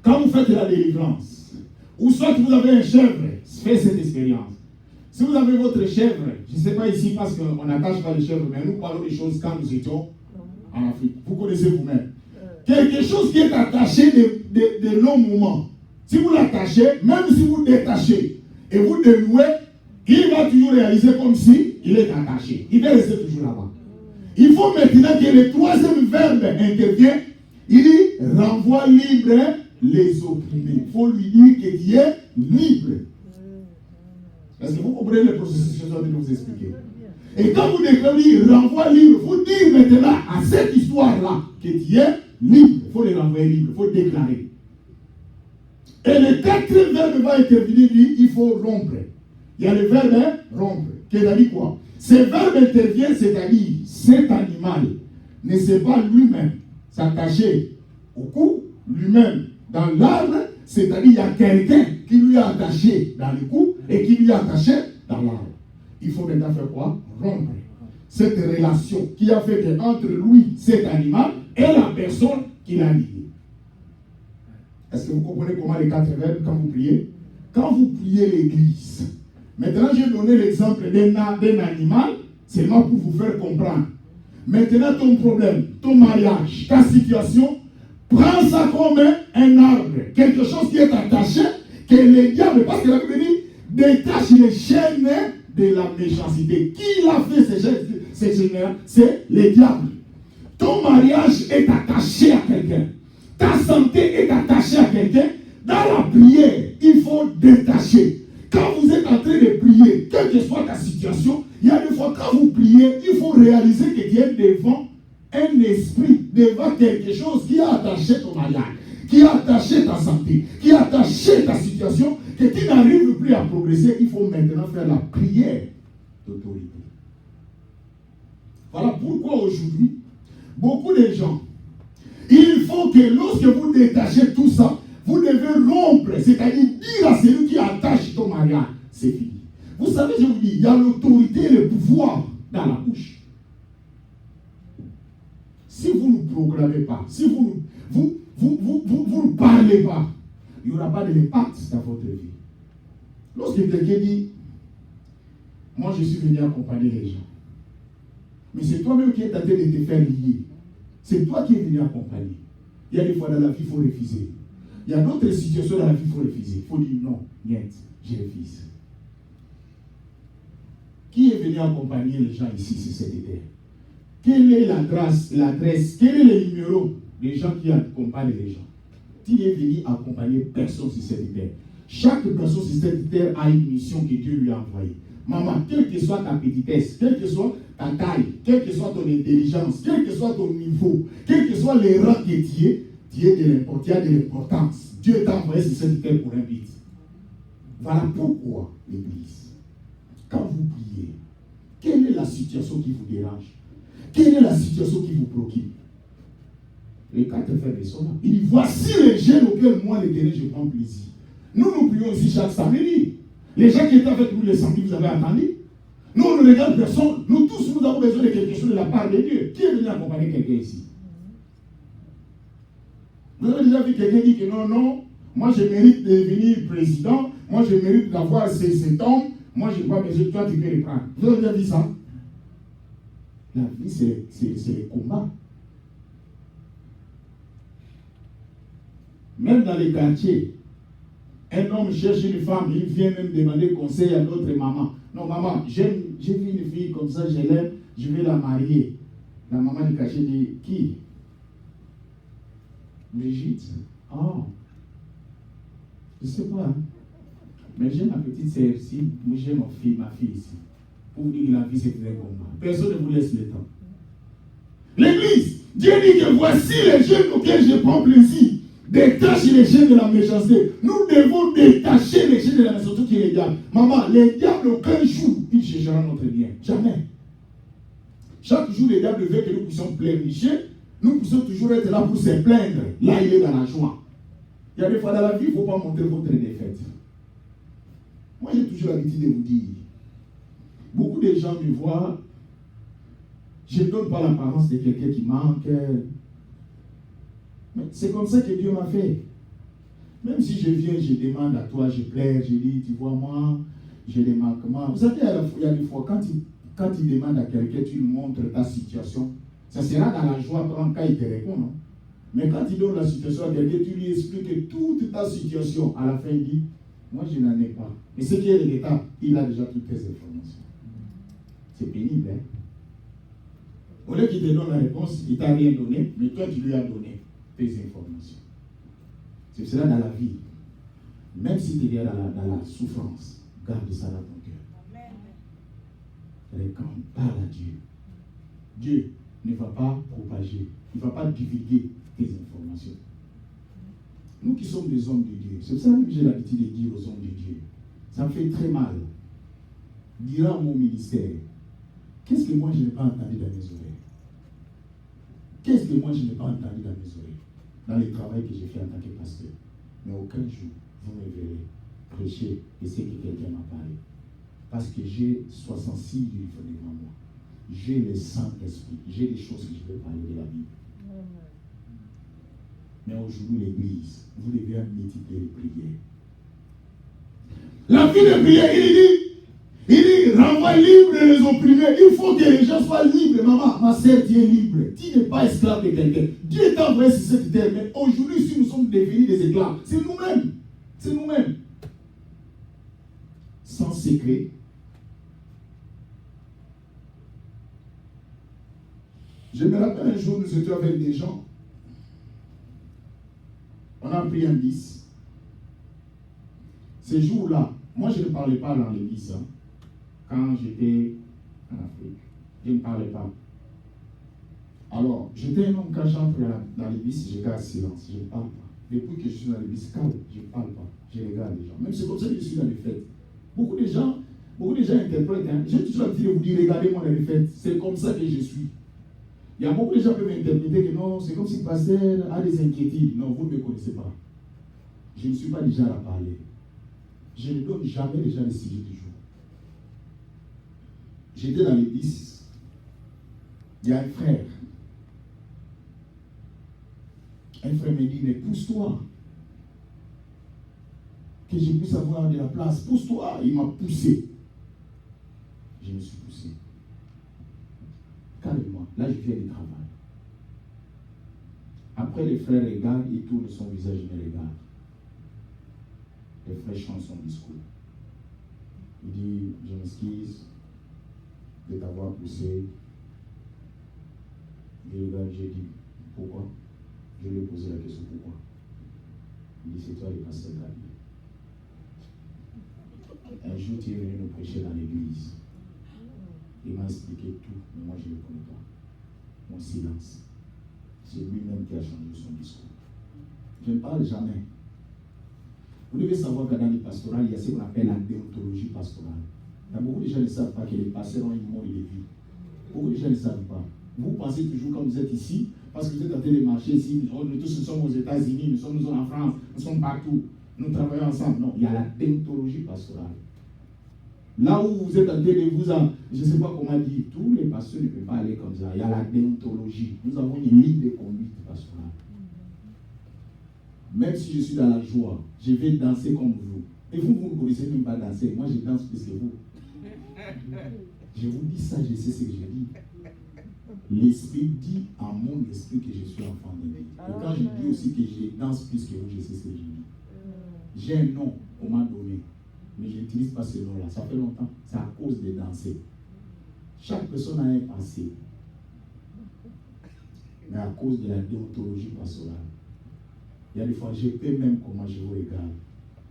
quand vous faites la délivrance, ou soit que vous avez un chèvre, faites cette expérience. Si vous avez votre chèvre, je ne sais pas ici parce qu'on n'attache pas les chèvres, mais nous parlons des choses quand nous étions en Afrique. Vous connaissez vous-même. Quelque chose qui est attaché de longs moments. Si vous l'attachez, même si vous le détachez et vous dénouez, il va toujours réaliser comme si il est attaché. Il va rester toujours là-bas. Il faut maintenant que le troisième verbe intervienne. Il dit renvoie libre les opprimés. Il faut lui dire que tu es libre. Est-ce que vous comprenez le processus que je suis en train de vous expliquer? Et quand vous déclarez renvoi libre, il faut dire maintenant à cette histoire-là que tu es libre. Il faut le renvoyer libre, il faut déclarer. Et le quatrième verbe va intervenir, il faut rompre. Il y a le verbe rompre. C'est-à-dire quoi? Ce verbe intervient, c'est-à-dire cet animal ne sait pas lui-même s'attacher au cou, lui-même dans l'arbre, c'est-à-dire il y a quelqu'un qui lui a attaché dans le cou et qui lui a attaché dans l'arbre. Il faut maintenant faire quoi? Rompre cette relation qui a fait que entre lui, cet animal, et la personne qui l'a lié. Est-ce que vous comprenez comment les quatre verbes quand vous priez? Quand vous priez l'église, maintenant j'ai donné l'exemple d'un animal, seulement pour vous faire comprendre. Maintenant ton problème, ton mariage, ta situation, prends ça comme un arbre, quelque chose qui est attaché, que les diables, parce que la Bible dit, détache les chaînes de la méchanceté. Qui l'a fait ces chaînes? C'est le diable. Ton mariage est attaché à quelqu'un. Ta santé est attachée à quelqu'un. Dans la prière, il faut détacher. Quand vous êtes en train de prier, quelle que soit ta situation, il y a des fois quand vous priez, il faut réaliser que tu es devant un esprit, devant quelque chose qui a attaché ton mariage, qui a attaché ta santé, qui a attaché ta situation, que tu n'arrives plus à progresser. Il faut maintenant faire la prière d'autorité. Voilà pourquoi aujourd'hui, beaucoup de gens, il faut que lorsque vous détachez tout ça, vous devez rompre, c'est-à-dire dire à celui qui attache ton mariage, c'est fini. Vous savez, je vous dis, il y a l'autorité et le pouvoir dans la bouche. Si vous ne proclamez pas, si vous ne parlez pas, il n'y aura pas d'impact dans votre vie. Lorsque quelqu'un dit, moi je suis venu accompagner les gens, mais c'est toi-même qui es en train de te faire lier. C'est toi qui es venu accompagner. Il y a des fois dans la vie, il faut refuser. Il y a d'autres situations dans la vie, il faut refuser. Il faut dire non, niet, je refuse. Qui est venu accompagner les gens ici sur cette terre? Quelle est l'adresse, quel est le numéro des gens qui accompagnent les gens? Qui est venu accompagner personne sur cette terre? Chaque personne sur cette terre a une mission que Dieu lui a envoyée. Maman, quelle que soit ta petitesse, quelle que soit ta taille, quelle que soit ton intelligence, quel que soit ton niveau, quel que soit les rangs que tu as de l'importance. Dieu t'a envoyé sur cette terre pour un but. Voilà pourquoi l'Église, quand vous priez, quelle est la situation qui vous dérange? Quelle est la situation qui vous préoccupe? Les 4 frères sont là. Il dit, voici les jeunes auxquels moi, l'Éternel, je prends plaisir. Nous prions ici chaque samedi. Les gens qui étaient avec nous les samedis, vous avez entendu? Nous, on ne regarde personne. Nous tous, nous avons besoin de quelque chose de la part de Dieu. Qui est venu accompagner quelqu'un ici? Vous avez déjà vu quelqu'un dire que non, moi je mérite de devenir président, moi je mérite d'avoir cet homme, moi je n'ai pas besoin de toi, tu peux le prendre. Vous avez déjà vu ça? La vie, c'est le combat. Même dans les quartiers, un homme cherche une femme, il vient même demander conseil à d'autres mamans. Non, maman, j'ai vu une fille comme ça, je l'aime, je vais la marier. La maman du quartier dit, qui? Brigitte. Oh, je ne sais pas. Hein. Mais j'ai ma petite sœur ici, moi j'ai ma fille ici. Pour vous dire que la vie c'est très combat. Personne ne vous laisse le temps. L'église, Dieu dit que voici les jeunes auxquels je prends plaisir. Détache les jeunes de la méchanceté. Nous devons détacher les jeunes de la méchanceté qui est le diable. Maman, les diables aucun jour, ils chercheront notre bien. Jamais. Chaque jour, les diables veulent que nous puissions pleurnicher. Nous puissions toujours être là pour se plaindre. Là, il est dans la joie. Il y a des fois dans la vie, il ne faut pas montrer votre défaite. Moi, j'ai toujours l'habitude de vous dire, beaucoup de gens me voient, je ne donne pas l'apparence de quelqu'un qui manque. Mais c'est comme ça que Dieu m'a fait. Même si je viens, je demande à toi, je pleure, je dis, tu vois, moi, j'ai des manquements. Vous savez, il y a des fois, quand tu demandes à quelqu'un, tu lui montres ta situation, ça sera dans la joie quand il te répond, non? Mais quand tu donnes la situation à quelqu'un, tu lui expliques toute ta situation. À la fin, il dit, moi, je n'en ai pas. Mais ce qui est l'état, il a déjà toutes tes informations. C'est pénible, hein? Au lieu qu'il te donne la réponse, il ne t'a rien donné, mais toi, tu lui as donné tes informations. C'est cela dans la vie. Même si tu es dans la souffrance, garde ça dans ton cœur. Réclame, parle à Dieu. Dieu ne va pas propager, il ne va pas divulguer tes informations. Nous qui sommes des hommes de Dieu, c'est ça que j'ai l'habitude de dire aux hommes de Dieu. Ça me fait très mal. Dira mon ministère, qu'est-ce que moi je n'ai pas entendu dans mes oreilles? Qu'est-ce que moi je n'ai pas entendu dans mes oreilles? Dans le travail que j'ai fait en tant que pasteur. Mais aucun jour, vous me verrez prêcher et c'est que quelqu'un m'a parlé. Parce que j'ai 66 livres devant moi. J'ai le Saint-Esprit. J'ai des choses que je vais parler de la Bible. Mais aujourd'hui, l'Église, vous devez multiplier les prières. La vie de prière, il dit, renvoie libre les opprimés. Il faut que les gens soient libres. Maman, ma sœur, tu es libre. Tu n'es pas esclave de quelqu'un. Dieu t'a envoyé sur cette terre. Mais aujourd'hui, si nous sommes devenus des esclaves, c'est nous-mêmes. C'est nous-mêmes. sans secret. Je me rappelle un jour, nous étions avec des gens. On a pris un bis. Ces jours-là, moi je ne parlais pas dans l'église. Hein. Quand j'étais en Afrique, je ne parlais pas. Alors, j'étais un homme, quand j'entre dans l'église, je garde silence, je ne parle pas. Depuis que je suis dans l'église, calme, je ne parle pas. Je regarde les gens. Même c'est comme ça que je suis dans les fêtes. Beaucoup de gens interprètent. Hein. J'ai toujours l'habitude de vous dire, regardez-moi dans les fêtes. C'est comme ça que je suis. Il y a beaucoup de gens qui peuvent interpréter que non, c'est comme si le pasteur a des inquiétudes. Non, vous ne me connaissez pas. Je ne suis pas déjà à parler. Je ne donne jamais les gens les sujets du jour. J'étais dans l'église. Il y a un frère. Un frère me dit, mais pousse-toi. Que je puisse avoir de la place. Pousse-toi. Il m'a poussé. Je me suis poussé. Calme-moi. Là, je viens du travail. Après, les frères regardent, il tourne son visage, il me regarde. Les frères chantent son discours. Il dit, je m'excuse de t'avoir poussé. Je regarde, j'ai dit, pourquoi? Je lui ai posé la question, pourquoi? Il dit, c'est toi le pasteur Gabriel. Un jour, tu es venu nous prêcher dans l'église. Il m'a expliqué tout, mais moi je ne le connais pas. Mon silence. C'est lui-même qui a changé son discours. Je ne parle jamais. Vous devez savoir que dans le pastoral, il y a ce qu'on appelle la déontologie pastorale. Il y a beaucoup de gens qui ne savent pas que les pasteurs ont une mort de vie. Beaucoup de gens ne savent pas. Vous pensez toujours quand vous êtes ici, parce que vous êtes en train de marcher ici, nous tous nous sommes aux États-Unis, nous sommes en France, nous sommes partout, nous travaillons ensemble. Non, il y a la déontologie pastorale. Là où vous êtes en train de vous, je ne sais pas comment dire, tous les pasteurs ne peuvent pas aller comme ça. Il y a la déontologie. Nous avons une ligne de conduite pastorale. Même si je suis dans la joie, je vais danser comme vous. Et vous ne connaissez même pas danser. Moi, je danse plus que vous. Je vous dis ça, je sais ce que je dis. L'esprit dit à mon esprit que je suis enfant de Dieu. Et quand je dis aussi que je danse plus que vous, je sais ce que je dis. J'ai un nom qu'on m'a donné, mais je n'utilise pas ce nom-là. Ça fait longtemps. C'est à cause de danser. Chaque personne a un passé. Mais à cause de la déontologie pastorale. Il y a des fois, je peux même comment je vous regarde.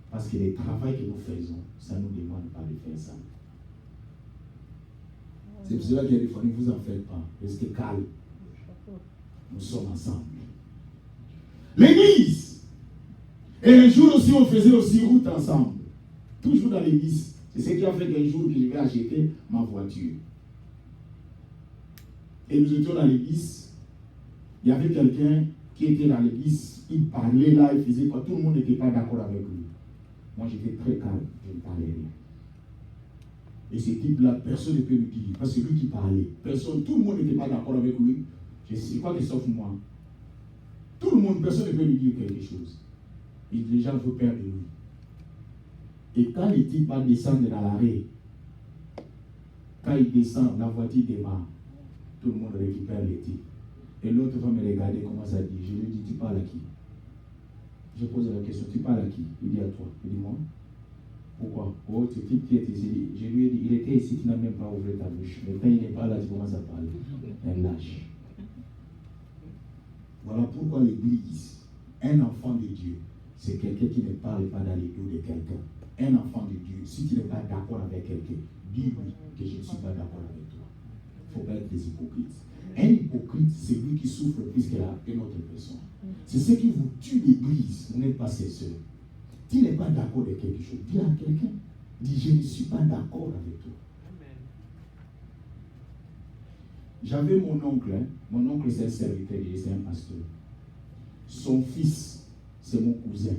Parce que le travail que nous faisons, ça ne nous demande pas de faire ça. C'est pour cela qu'il y a des fois, ne vous en faites pas. Restez calme. Nous sommes ensemble. L'église. Et un jour aussi, on faisait aussi route ensemble. Toujours dans l'église. C'est ce qui a fait qu'un jour que je vais acheter ma voiture. Et nous étions dans l'église. Il y avait quelqu'un qui était dans l'église. Il parlait là, il faisait quoi. Tout le monde n'était pas d'accord avec lui. Moi, j'étais très calme. Je ne parlais rien. Et ce type-là, personne ne peut lui dire, parce que c'est lui qui parlait. Personne, tout le monde n'était pas d'accord avec lui. Je crois que sauf moi. Tout le monde, personne ne peut lui dire quelque chose. Et les gens veulent perdre de lui. Et quand le type va descendre dans l'arrêt, quand il descend, la voiture démarre. Tout le monde récupère le type. Et l'autre va me regarder, comment ça dit. Je lui dis, tu parles à qui? Je pose la question, tu parles à qui? Il dit à toi. Il dit, moi? Pourquoi? Oh, ce type qui est ici, je lui ai dit, il était ici, tu n'as même pas ouvert ta bouche. Mais quand il n'est pas là, tu commences à parler. Un lâche. Voilà pourquoi l'église, un enfant de Dieu, c'est quelqu'un qui ne parle pas dans les dos de quelqu'un. Un enfant de Dieu, si tu n'es pas d'accord avec quelqu'un, dis-lui que je ne suis pas d'accord avec toi. Il ne faut pas être des hypocrites. Un hypocrite, c'est lui qui souffre plus qu'une autre personne. C'est ce qui vous tue l'église. Vous n'êtes pas ses sœurs. Tu n'es pas d'accord avec quelque chose, dis à quelqu'un. Dis, je ne suis pas d'accord avec toi. Amen. J'avais mon oncle. Mon oncle, c'est un serviteur, c'est un pasteur. Son fils, c'est mon cousin.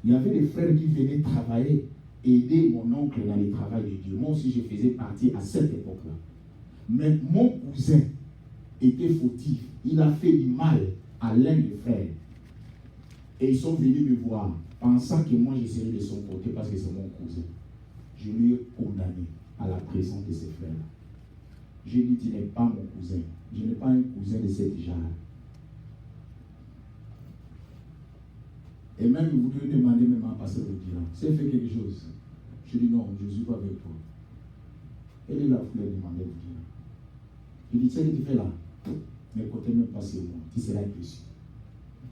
Il y avait des frères qui venaient travailler, aider mon oncle dans le travail de Dieu. Moi aussi, je faisais partie à cette époque-là. Mais mon cousin était fautif. Il a fait du mal à l'un des frères. Et ils sont venus me voir, pensant que moi je serais de son côté parce que c'est mon cousin. Je lui ai condamné à la présence de ses frères-là. J'ai dit, tu n'es pas mon cousin. Je n'ai pas un cousin de cet genre. Et même, vous devez demander même à passer le dire. C'est fait quelque chose. Je dis non, je ne suis pas avec toi. Elle est là pour lui demander de dire. Je dis, tu sais ce que tu fais là? Mais côté même pas c'est moi. Tu seras déçu.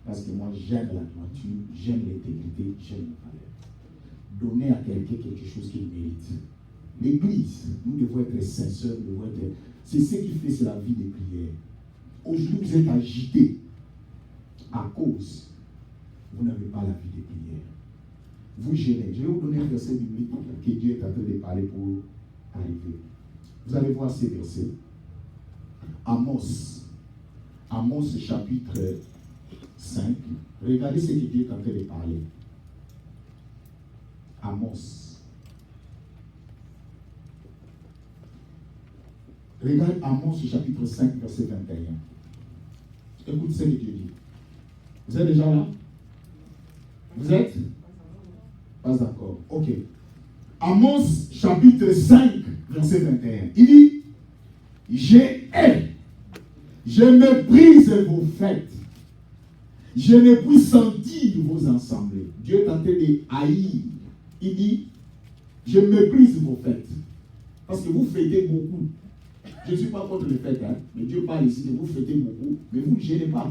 Parce que moi j'aime la droiture, j'aime l'intégrité, j'aime le valeur. Donner à quelqu'un quelque chose qu'il mérite. L'église, nous devons être sincères, nous devons être. C'est ce qui fait, c'est la vie de prière. Aujourd'hui, vous êtes agités à cause vous n'avez pas la vie de prière. Vous gênez. Je vais vous donner un verset biblique que Dieu est en train de parler pour arriver. Vous allez voir ces versets. Amos. Amos chapitre 5. Regardez ce que Dieu est en train de parler. Amos. Regarde Amos chapitre 5, verset 21. Écoute ce que Dieu dit. Vous êtes déjà là? Vous êtes? Pas d'accord. Ok. Amos chapitre 5, verset 21. Il dit, je méprise vos fêtes. Je ne puis sentir vos assemblées. Dieu est en train de haïr. Il dit, je méprise vos fêtes. Parce que vous fêtez beaucoup. Je ne suis pas contre les fêtes, hein, mais Dieu parle ici que vous fêtez beaucoup, mais vous ne gênez pas.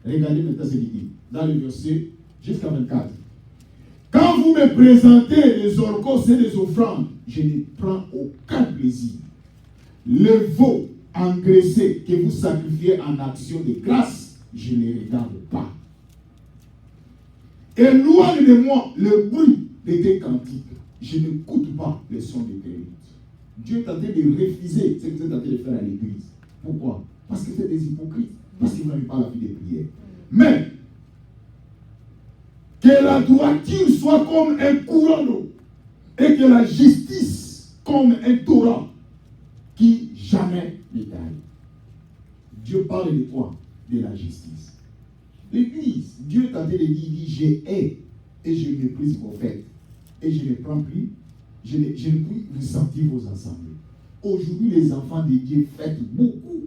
Regardez maintenant ce qu'il dit. Dans le verset jusqu'à 24. Quand vous me présentez les holocaustes et les offrandes, je ne prends aucun plaisir. Le veau engraissé que vous sacrifiez en action de grâce, je ne les regarde pas. Éloigne de moi le bruit de tes cantiques. Je n'écoute pas le son de tes rites. Dieu est en train de refuser ce que vous êtes en train de faire à l'église. Pourquoi? Parce que vous êtes des hypocrites. Parce que vous n'avez pas la vie de prière. Mais, que la droiture soit comme un courant d'eau et que la justice comme un torrent qui jamais ne taille. Dieu parle de quoi? De la justice. L'église, Dieu est en train de dire, il dit, j'ai hais et je méprise vos fêtes. Et je ne prends plus, je ne puis vous sentir vos assemblées. Aujourd'hui, les enfants de Dieu fêtent beaucoup.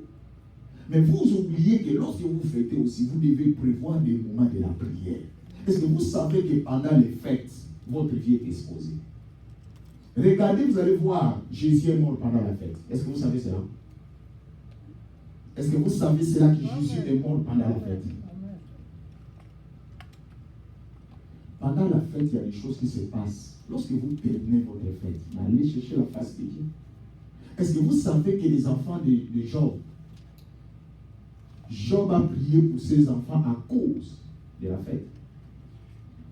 Mais vous oubliez que lorsque vous fêtez aussi, vous devez prévoir des moments de la prière. Est-ce que vous savez que pendant les fêtes, votre vie est exposée? Regardez, vous allez voir, Jésus est mort pendant la fête. Est-ce que vous savez cela? Est-ce que vous savez cela que Jésus est mort pendant la fête? Pendant la fête, il y a des choses qui se passent. Lorsque vous terminez votre fête, allez chercher la face de Dieu. Est-ce que vous savez que les enfants de Job, Job a prié pour ses enfants à cause de la fête?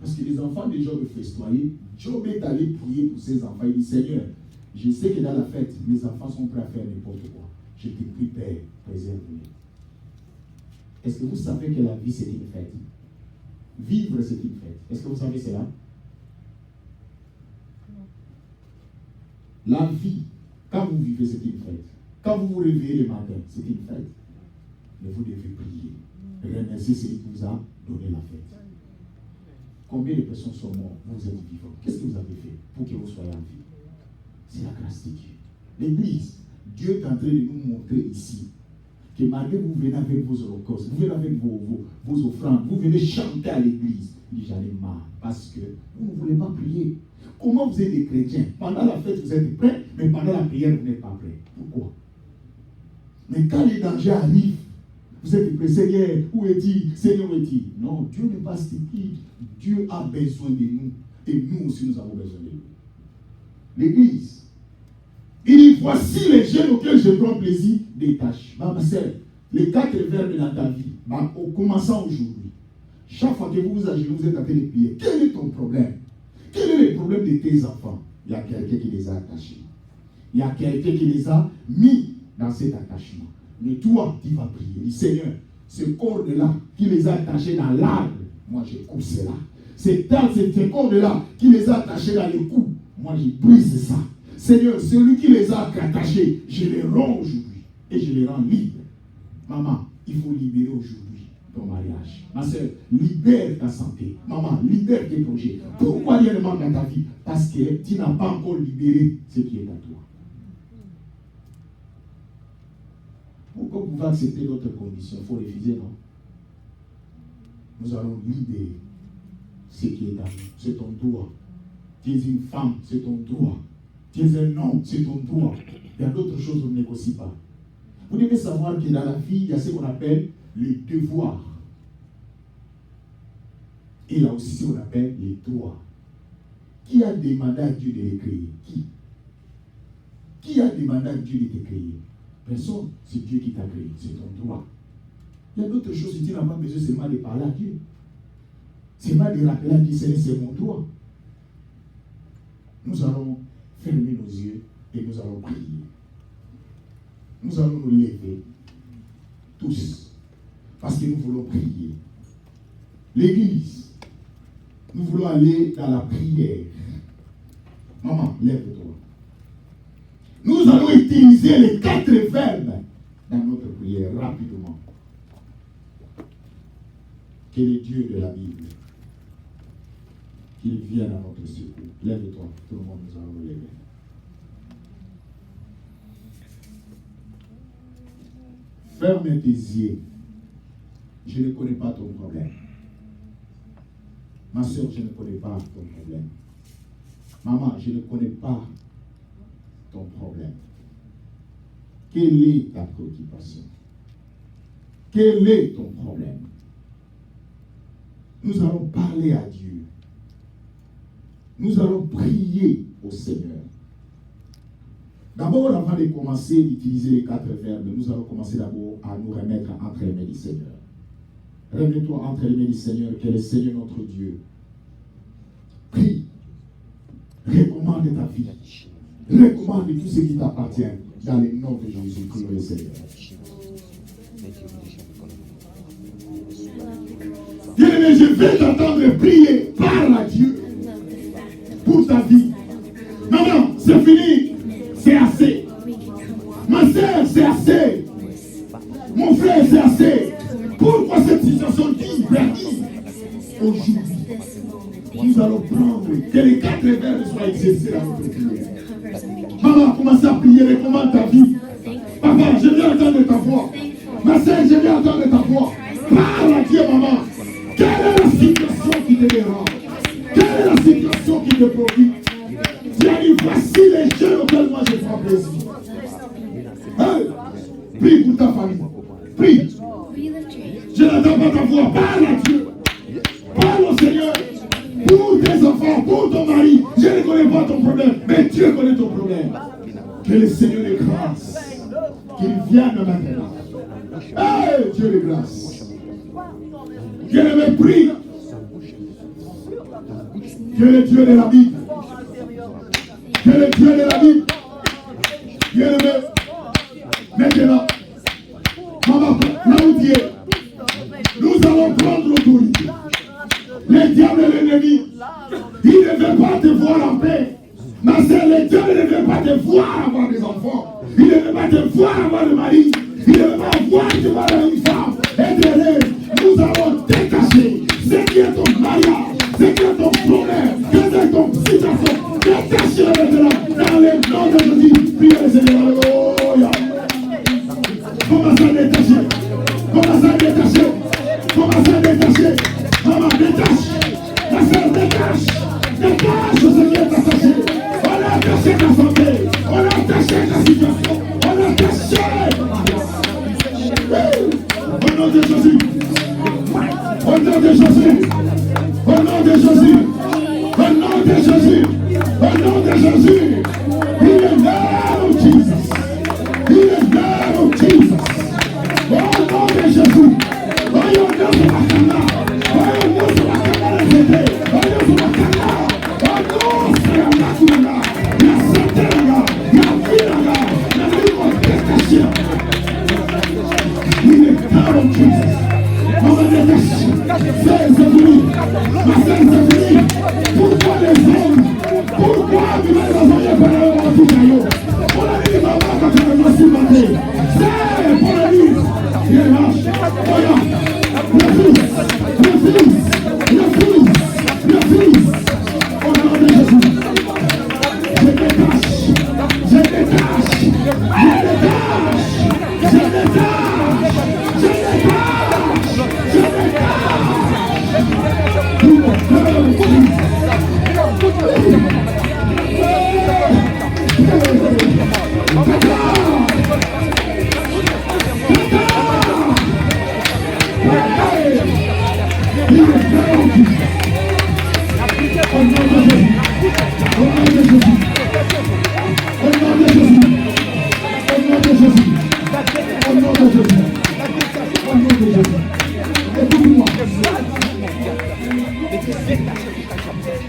Parce que les enfants de Job festoyaient, Job est allé prier pour ses enfants. Il dit, Seigneur, je sais que dans la fête, mes enfants sont prêts à faire n'importe quoi. Je te prie, Père, préserve-les. Est-ce que vous savez que la vie, c'est une fête? Vivre, c'est une fête. Est-ce que vous savez cela? La vie, quand vous vivez, c'est une fête. Quand vous vous réveillez le matin, c'est une fête. Mais vous devez prier. Remercier celui qui vous a donné la fête. Combien de personnes sont mortes? Vous êtes vivants. Qu'est-ce que vous avez fait pour que vous soyez en vie? C'est la grâce de Dieu. L'église, Dieu est en train de nous montrer ici que malgré vous venez avec vos holocaustes, vous venez avec vos offrandes, vous venez chanter à l'église. Il dit, j'en ai marre parce que vous ne voulez pas prier. Comment vous êtes des chrétiens? Pendant la fête, vous êtes prêts, mais pendant la prière, vous n'êtes pas prêts. Pourquoi? Mais quand les dangers arrivent, vous êtes prêts. Seigneur, où est-il? Seigneur, où est-il? Non, Dieu n'est pas stupide. Dieu a besoin de nous. Et nous aussi, nous avons besoin de lui. L'église, il dit, voici les jeunes auxquels je prends plaisir des tâches. Ma sœur, les 4 verbes dans ta vie, en commençant aujourd'hui, chaque fois que vous vous agenouillez, vous êtes en train de prier. Quel est ton problème? Quel est le problème de tes enfants? Il y a quelqu'un qui les a attachés. Il y a quelqu'un qui les a mis dans cet attachement. Mais toi, tu vas prier. Dis, Seigneur, ce corde-là qui les a attachés dans l'arbre, moi je coupe cela. Ce corde-là qui les a attachés dans le cou, moi je brise ça. Seigneur, celui qui les a attachés, je les rends aujourd'hui et je les rends libres. Maman, il faut libérer aujourd'hui ton mariage. Ma soeur, libère ta santé. Maman, libère tes projets. Pourquoi il y a le manque dans ta vie? Parce que tu n'as pas encore libéré ce qui est à toi. Pourquoi vous pouvez accepter notre condition? Il faut refuser, non? Nous allons libérer ce qui est à nous. C'est ton droit. Tu es une femme, c'est ton droit. Tu es un homme, c'est ton droit. Il y a d'autres choses qu'on ne négocie pas. Vous devez savoir que dans la vie, il y a ce qu'on appelle les devoirs. Et il y a aussi ce qu'on appelle les droits. Qui a demandé à Dieu de les créer? Qui a demandé à Dieu de te créer? Personne. C'est Dieu qui t'a créé. C'est ton droit. Il y a d'autres choses que tu n'as pas besoin seulement de parler à Dieu. C'est pas de rappeler à Dieu, c'est mon droit. Nous allons fermer nos yeux et nous allons prier. Nous allons nous lever tous parce que nous voulons prier. L'église, nous voulons aller dans la prière. Maman, lève-toi. Nous allons utiliser les 4 verbes dans notre prière rapidement. Que le Dieu de la Bible, qu'il vienne à notre secours. Lève-toi, tout le monde, nous allons nous lever. Ferme tes yeux. Je ne connais pas ton problème. Ma soeur, je ne connais pas ton problème. Maman, je ne connais pas ton problème. Quelle est ta préoccupation? Quel est ton problème? Nous allons parler à Dieu. Nous allons prier au Seigneur. D'abord, avant de commencer d'utiliser les 4 verbes, nous allons commencer d'abord à nous remettre entre les mains du Seigneur. Remets-toi entre les mains du Seigneur, que le Seigneur notre Dieu. Prie. Recommande ta vie. Recommande tout ce qui t'appartient dans le nom de Jésus-Christ le Seigneur. Bien-aimé, je vais t'entendre prier. Parle à Dieu pour ta vie. Maman, c'est fini. C'est assez. Ma soeur, c'est assez. Mon frère, c'est assez. Pourquoi cette situation dit aujourd'hui? Nous allons prendre que les 4 verbes soient exercés dans notre prière. Maman, commence à prier, recommande ta vie. Papa, je viens entendre ta voix. Ma soeur, je viens entendre ta voix. Parle à Dieu, maman. Quelle est la situation qui te dérange? Quelle est la situation qui te produit? Tu as dit, voici les jeunes auxquels moi je prends plaisir. Hey, prie pour ta famille. Prie. Je n'entends pas ta voix. Parle à Dieu. Parle au Seigneur. Pour tes enfants, pour ton mari. Je ne connais pas ton problème, mais Dieu connaît ton problème. Que le Seigneur de grâce, qu'il vienne maintenant. Hey, Dieu de grâce. Que le prie. Que le Dieu de la Bible. Que le Dieu de la Bible. Bien-aimé. Maintenant, maman, là où tu es, nous allons prendre l'autorité. Le diable et l'ennemi, il ne veut pas te voir en paix. Ma soeur, le diable ne veut pas te voir avoir des enfants. Il ne veut pas te voir avoir de mari. Il ne veut pas voir te voir une femme. Et derrière, nous allons détacher ce qui est ton mariage, ce qui est ton problème, ce qui est ton situation. Détache-le maintenant dans le nom de Jésus. Priez le Seigneur. Alléluia. Commence à détacher. Commence à détacher. Commence à détacher. Maman, détache. Ma soeur, détache. Détache ce qui est attaché. On a attaché ta santé. On a attaché ta situation. On a attaché. Au nom de Jésus. Au nom de Jésus. Au nom de Jésus. Au nom de Jésus. Au nom de Jésus. In the name of Jesus. In the name of Jesus. Au nom de Jésus. Au nom de Makana. Au nom de Makana Rezete. Au nom de Makana. Au nom de Makuna. La santé là. La vie là. La vie protection. In the name of Jesus. On va détacher. C'est fini. Ma sœur, c'est fini. Pourquoi les hommes? Pourquoi vous m'avez envoyé par la mort tout à l'eau? On a dit maman quand tu me suis maté. C'est pour la vie. Il est vache. Voilà. Le fils. Le fils. Le fils. Le fils. Au nom de Jésus. Je détache. Je détache. Je détache. Je détache. Je détache. Je détache. Jésus. Au nom de Jésus. Écoute-moi.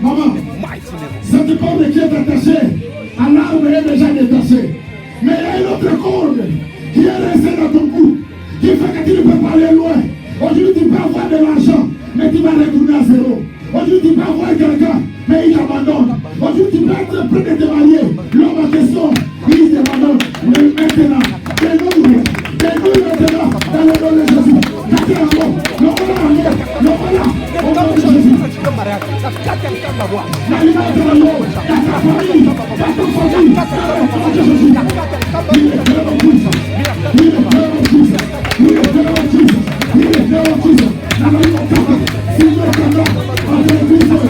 Maman, cette corde qui est attachée à l'arbre est déjà détachée. Mais il y a une autre corde qui est restée dans ton cou, qui fait que tu ne peux pas aller loin. Aujourd'hui, tu peux avoir de l'argent, mais tu vas retourner à zéro. Aujourd'hui, tu peux avoir quelqu'un, mais il t'abandonne. Aujourd'hui, tu peux être prêt de te marier. L'homme en question, il t'abandonne. Mais maintenant, dénouille maintenant, dans le nom de Jésus. Quittez l'amour, le voilà, au nom de Jésus. La liberté de l'amour, dans ta famille, dans ton famille, au nom de Jésus. Il est clair en Christ. Il est clair en Christ. Il est clair en Christ. Il est clair en Christ. La main de ton temps, si tu es comme là, en télévision,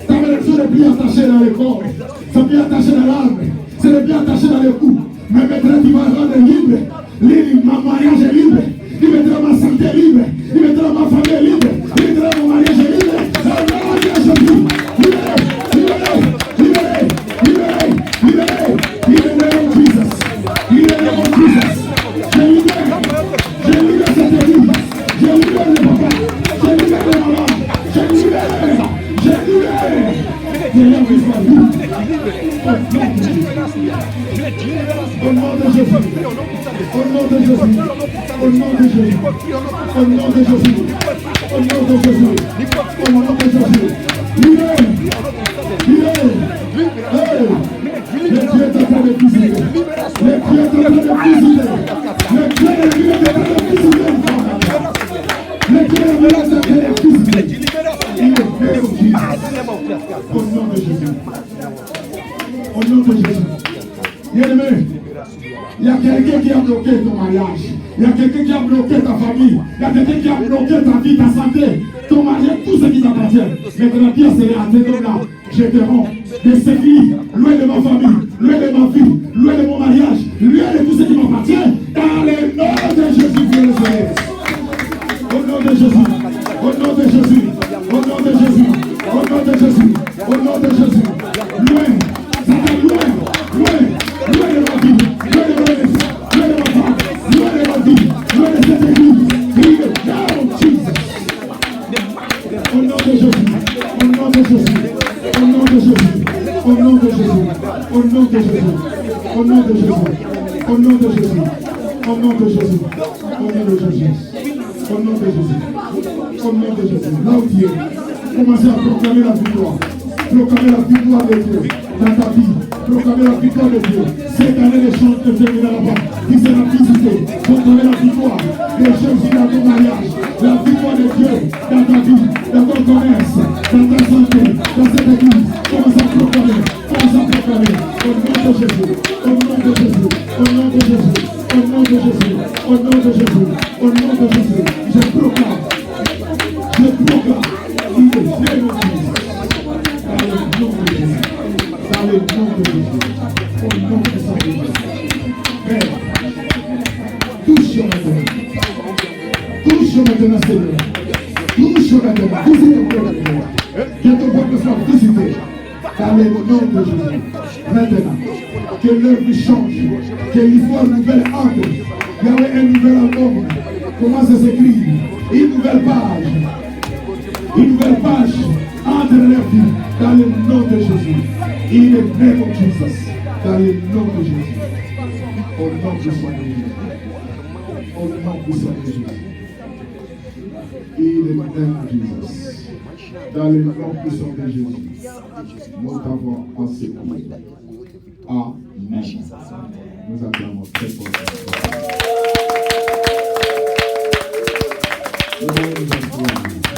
ta malédiction n'est plus attachée dans le corps, c'est plus attaché dans l'arbre, c'est plus attaché dans le cou. Mais maintenant tu vas rendre libre. Ma mariage est libre. Il mettra ma santé libre. Il mettra ma famille libre. Il mettra mon mariage libre. Au nom de Jésus, au nom de Jésus, au nom de Jésus, au nom de Jésus, au nom de Jésus, au nom de Jésus, libéré, libéré, le Dieu est en train de visiter, le Dieu est en train de visiter, le Dieu est en train de visiter, le Dieu est en train de visiter, il est fait au nom de Jésus, au nom de Jésus. Bien-aimé, il y a quelqu'un qui a bloqué ton mariage. Il y a quelqu'un qui a bloqué ta famille. Il y a quelqu'un qui a bloqué ta vie, ta santé, ton mariage, tout ce qui t'appartient. Maintenant, Dieu s'est à cet homme-là. Je te rends de cette vie, loin de ma famille, loin de ma vie, loin de mon mariage, loin de tout ce qui m'appartient. Dans le nom de Jésus, Dieu le Seigneur. Au nom de Jésus, au nom de Jésus, au nom de Jésus, au nom de Jésus, au nom de Jésus. Loin, ça va loin, loin. Loin de ma vie, loin de ma vie, loin de ma femme, loin de ma vie, loin de cette église. Bring it down, Jesus. Au nom de Jésus, au nom de Jésus, au nom de Jésus, au nom de Jésus, au nom de Jésus, au nom de Jésus, au nom de Jésus, au nom de Jésus, au nom de Jésus, au nom de Jésus, au nom de Jésus. Là où tu es, commencez à proclamer la victoire. Proclamer la victoire de Dieu dans ta vie. Proclamer la victoire de Dieu. Cette année, les chances de terminer là-bas, qui sera visité. Proclamer la victoire des choses dans ton mariage. La victoire de Dieu dans ta vie, dans ton commerce, dans ta santé, dans cette église. Commence à proclamer. Commence à proclamer. Au nom de Jésus. Au nom de Jésus. Au nom de Jésus. Au nom de Jésus. Au nom de Jésus. Au nom de Jésus. Je proclame. Je proclame. Il est fait mon Dieu. Dans le nom de Jésus. Dans le nom de Jésus. Au nom de Jésus. Père, touche maintenant. Touche maintenant, Seigneur. Touche maintenant. Visite ton peuple. Que ton peuple soit visité. Dans le nom de Jésus. Maintenant, que l'œuvre change. Que l'histoire nouvelle entre. Il y avait un nouvel album. Comment ça s'écrit? Une nouvelle page. Une nouvelle page entre les vies. Dans le nom de Jésus. In the name of Jesus. Dans le nom de Jésus. Au nom de Jésus. Au nom de Jésus. In the name of Jesus. Dans le nom puissant de Jésus. Nous t'avons enseigné. Amen. Nous acclamons très fort. Nous allons nous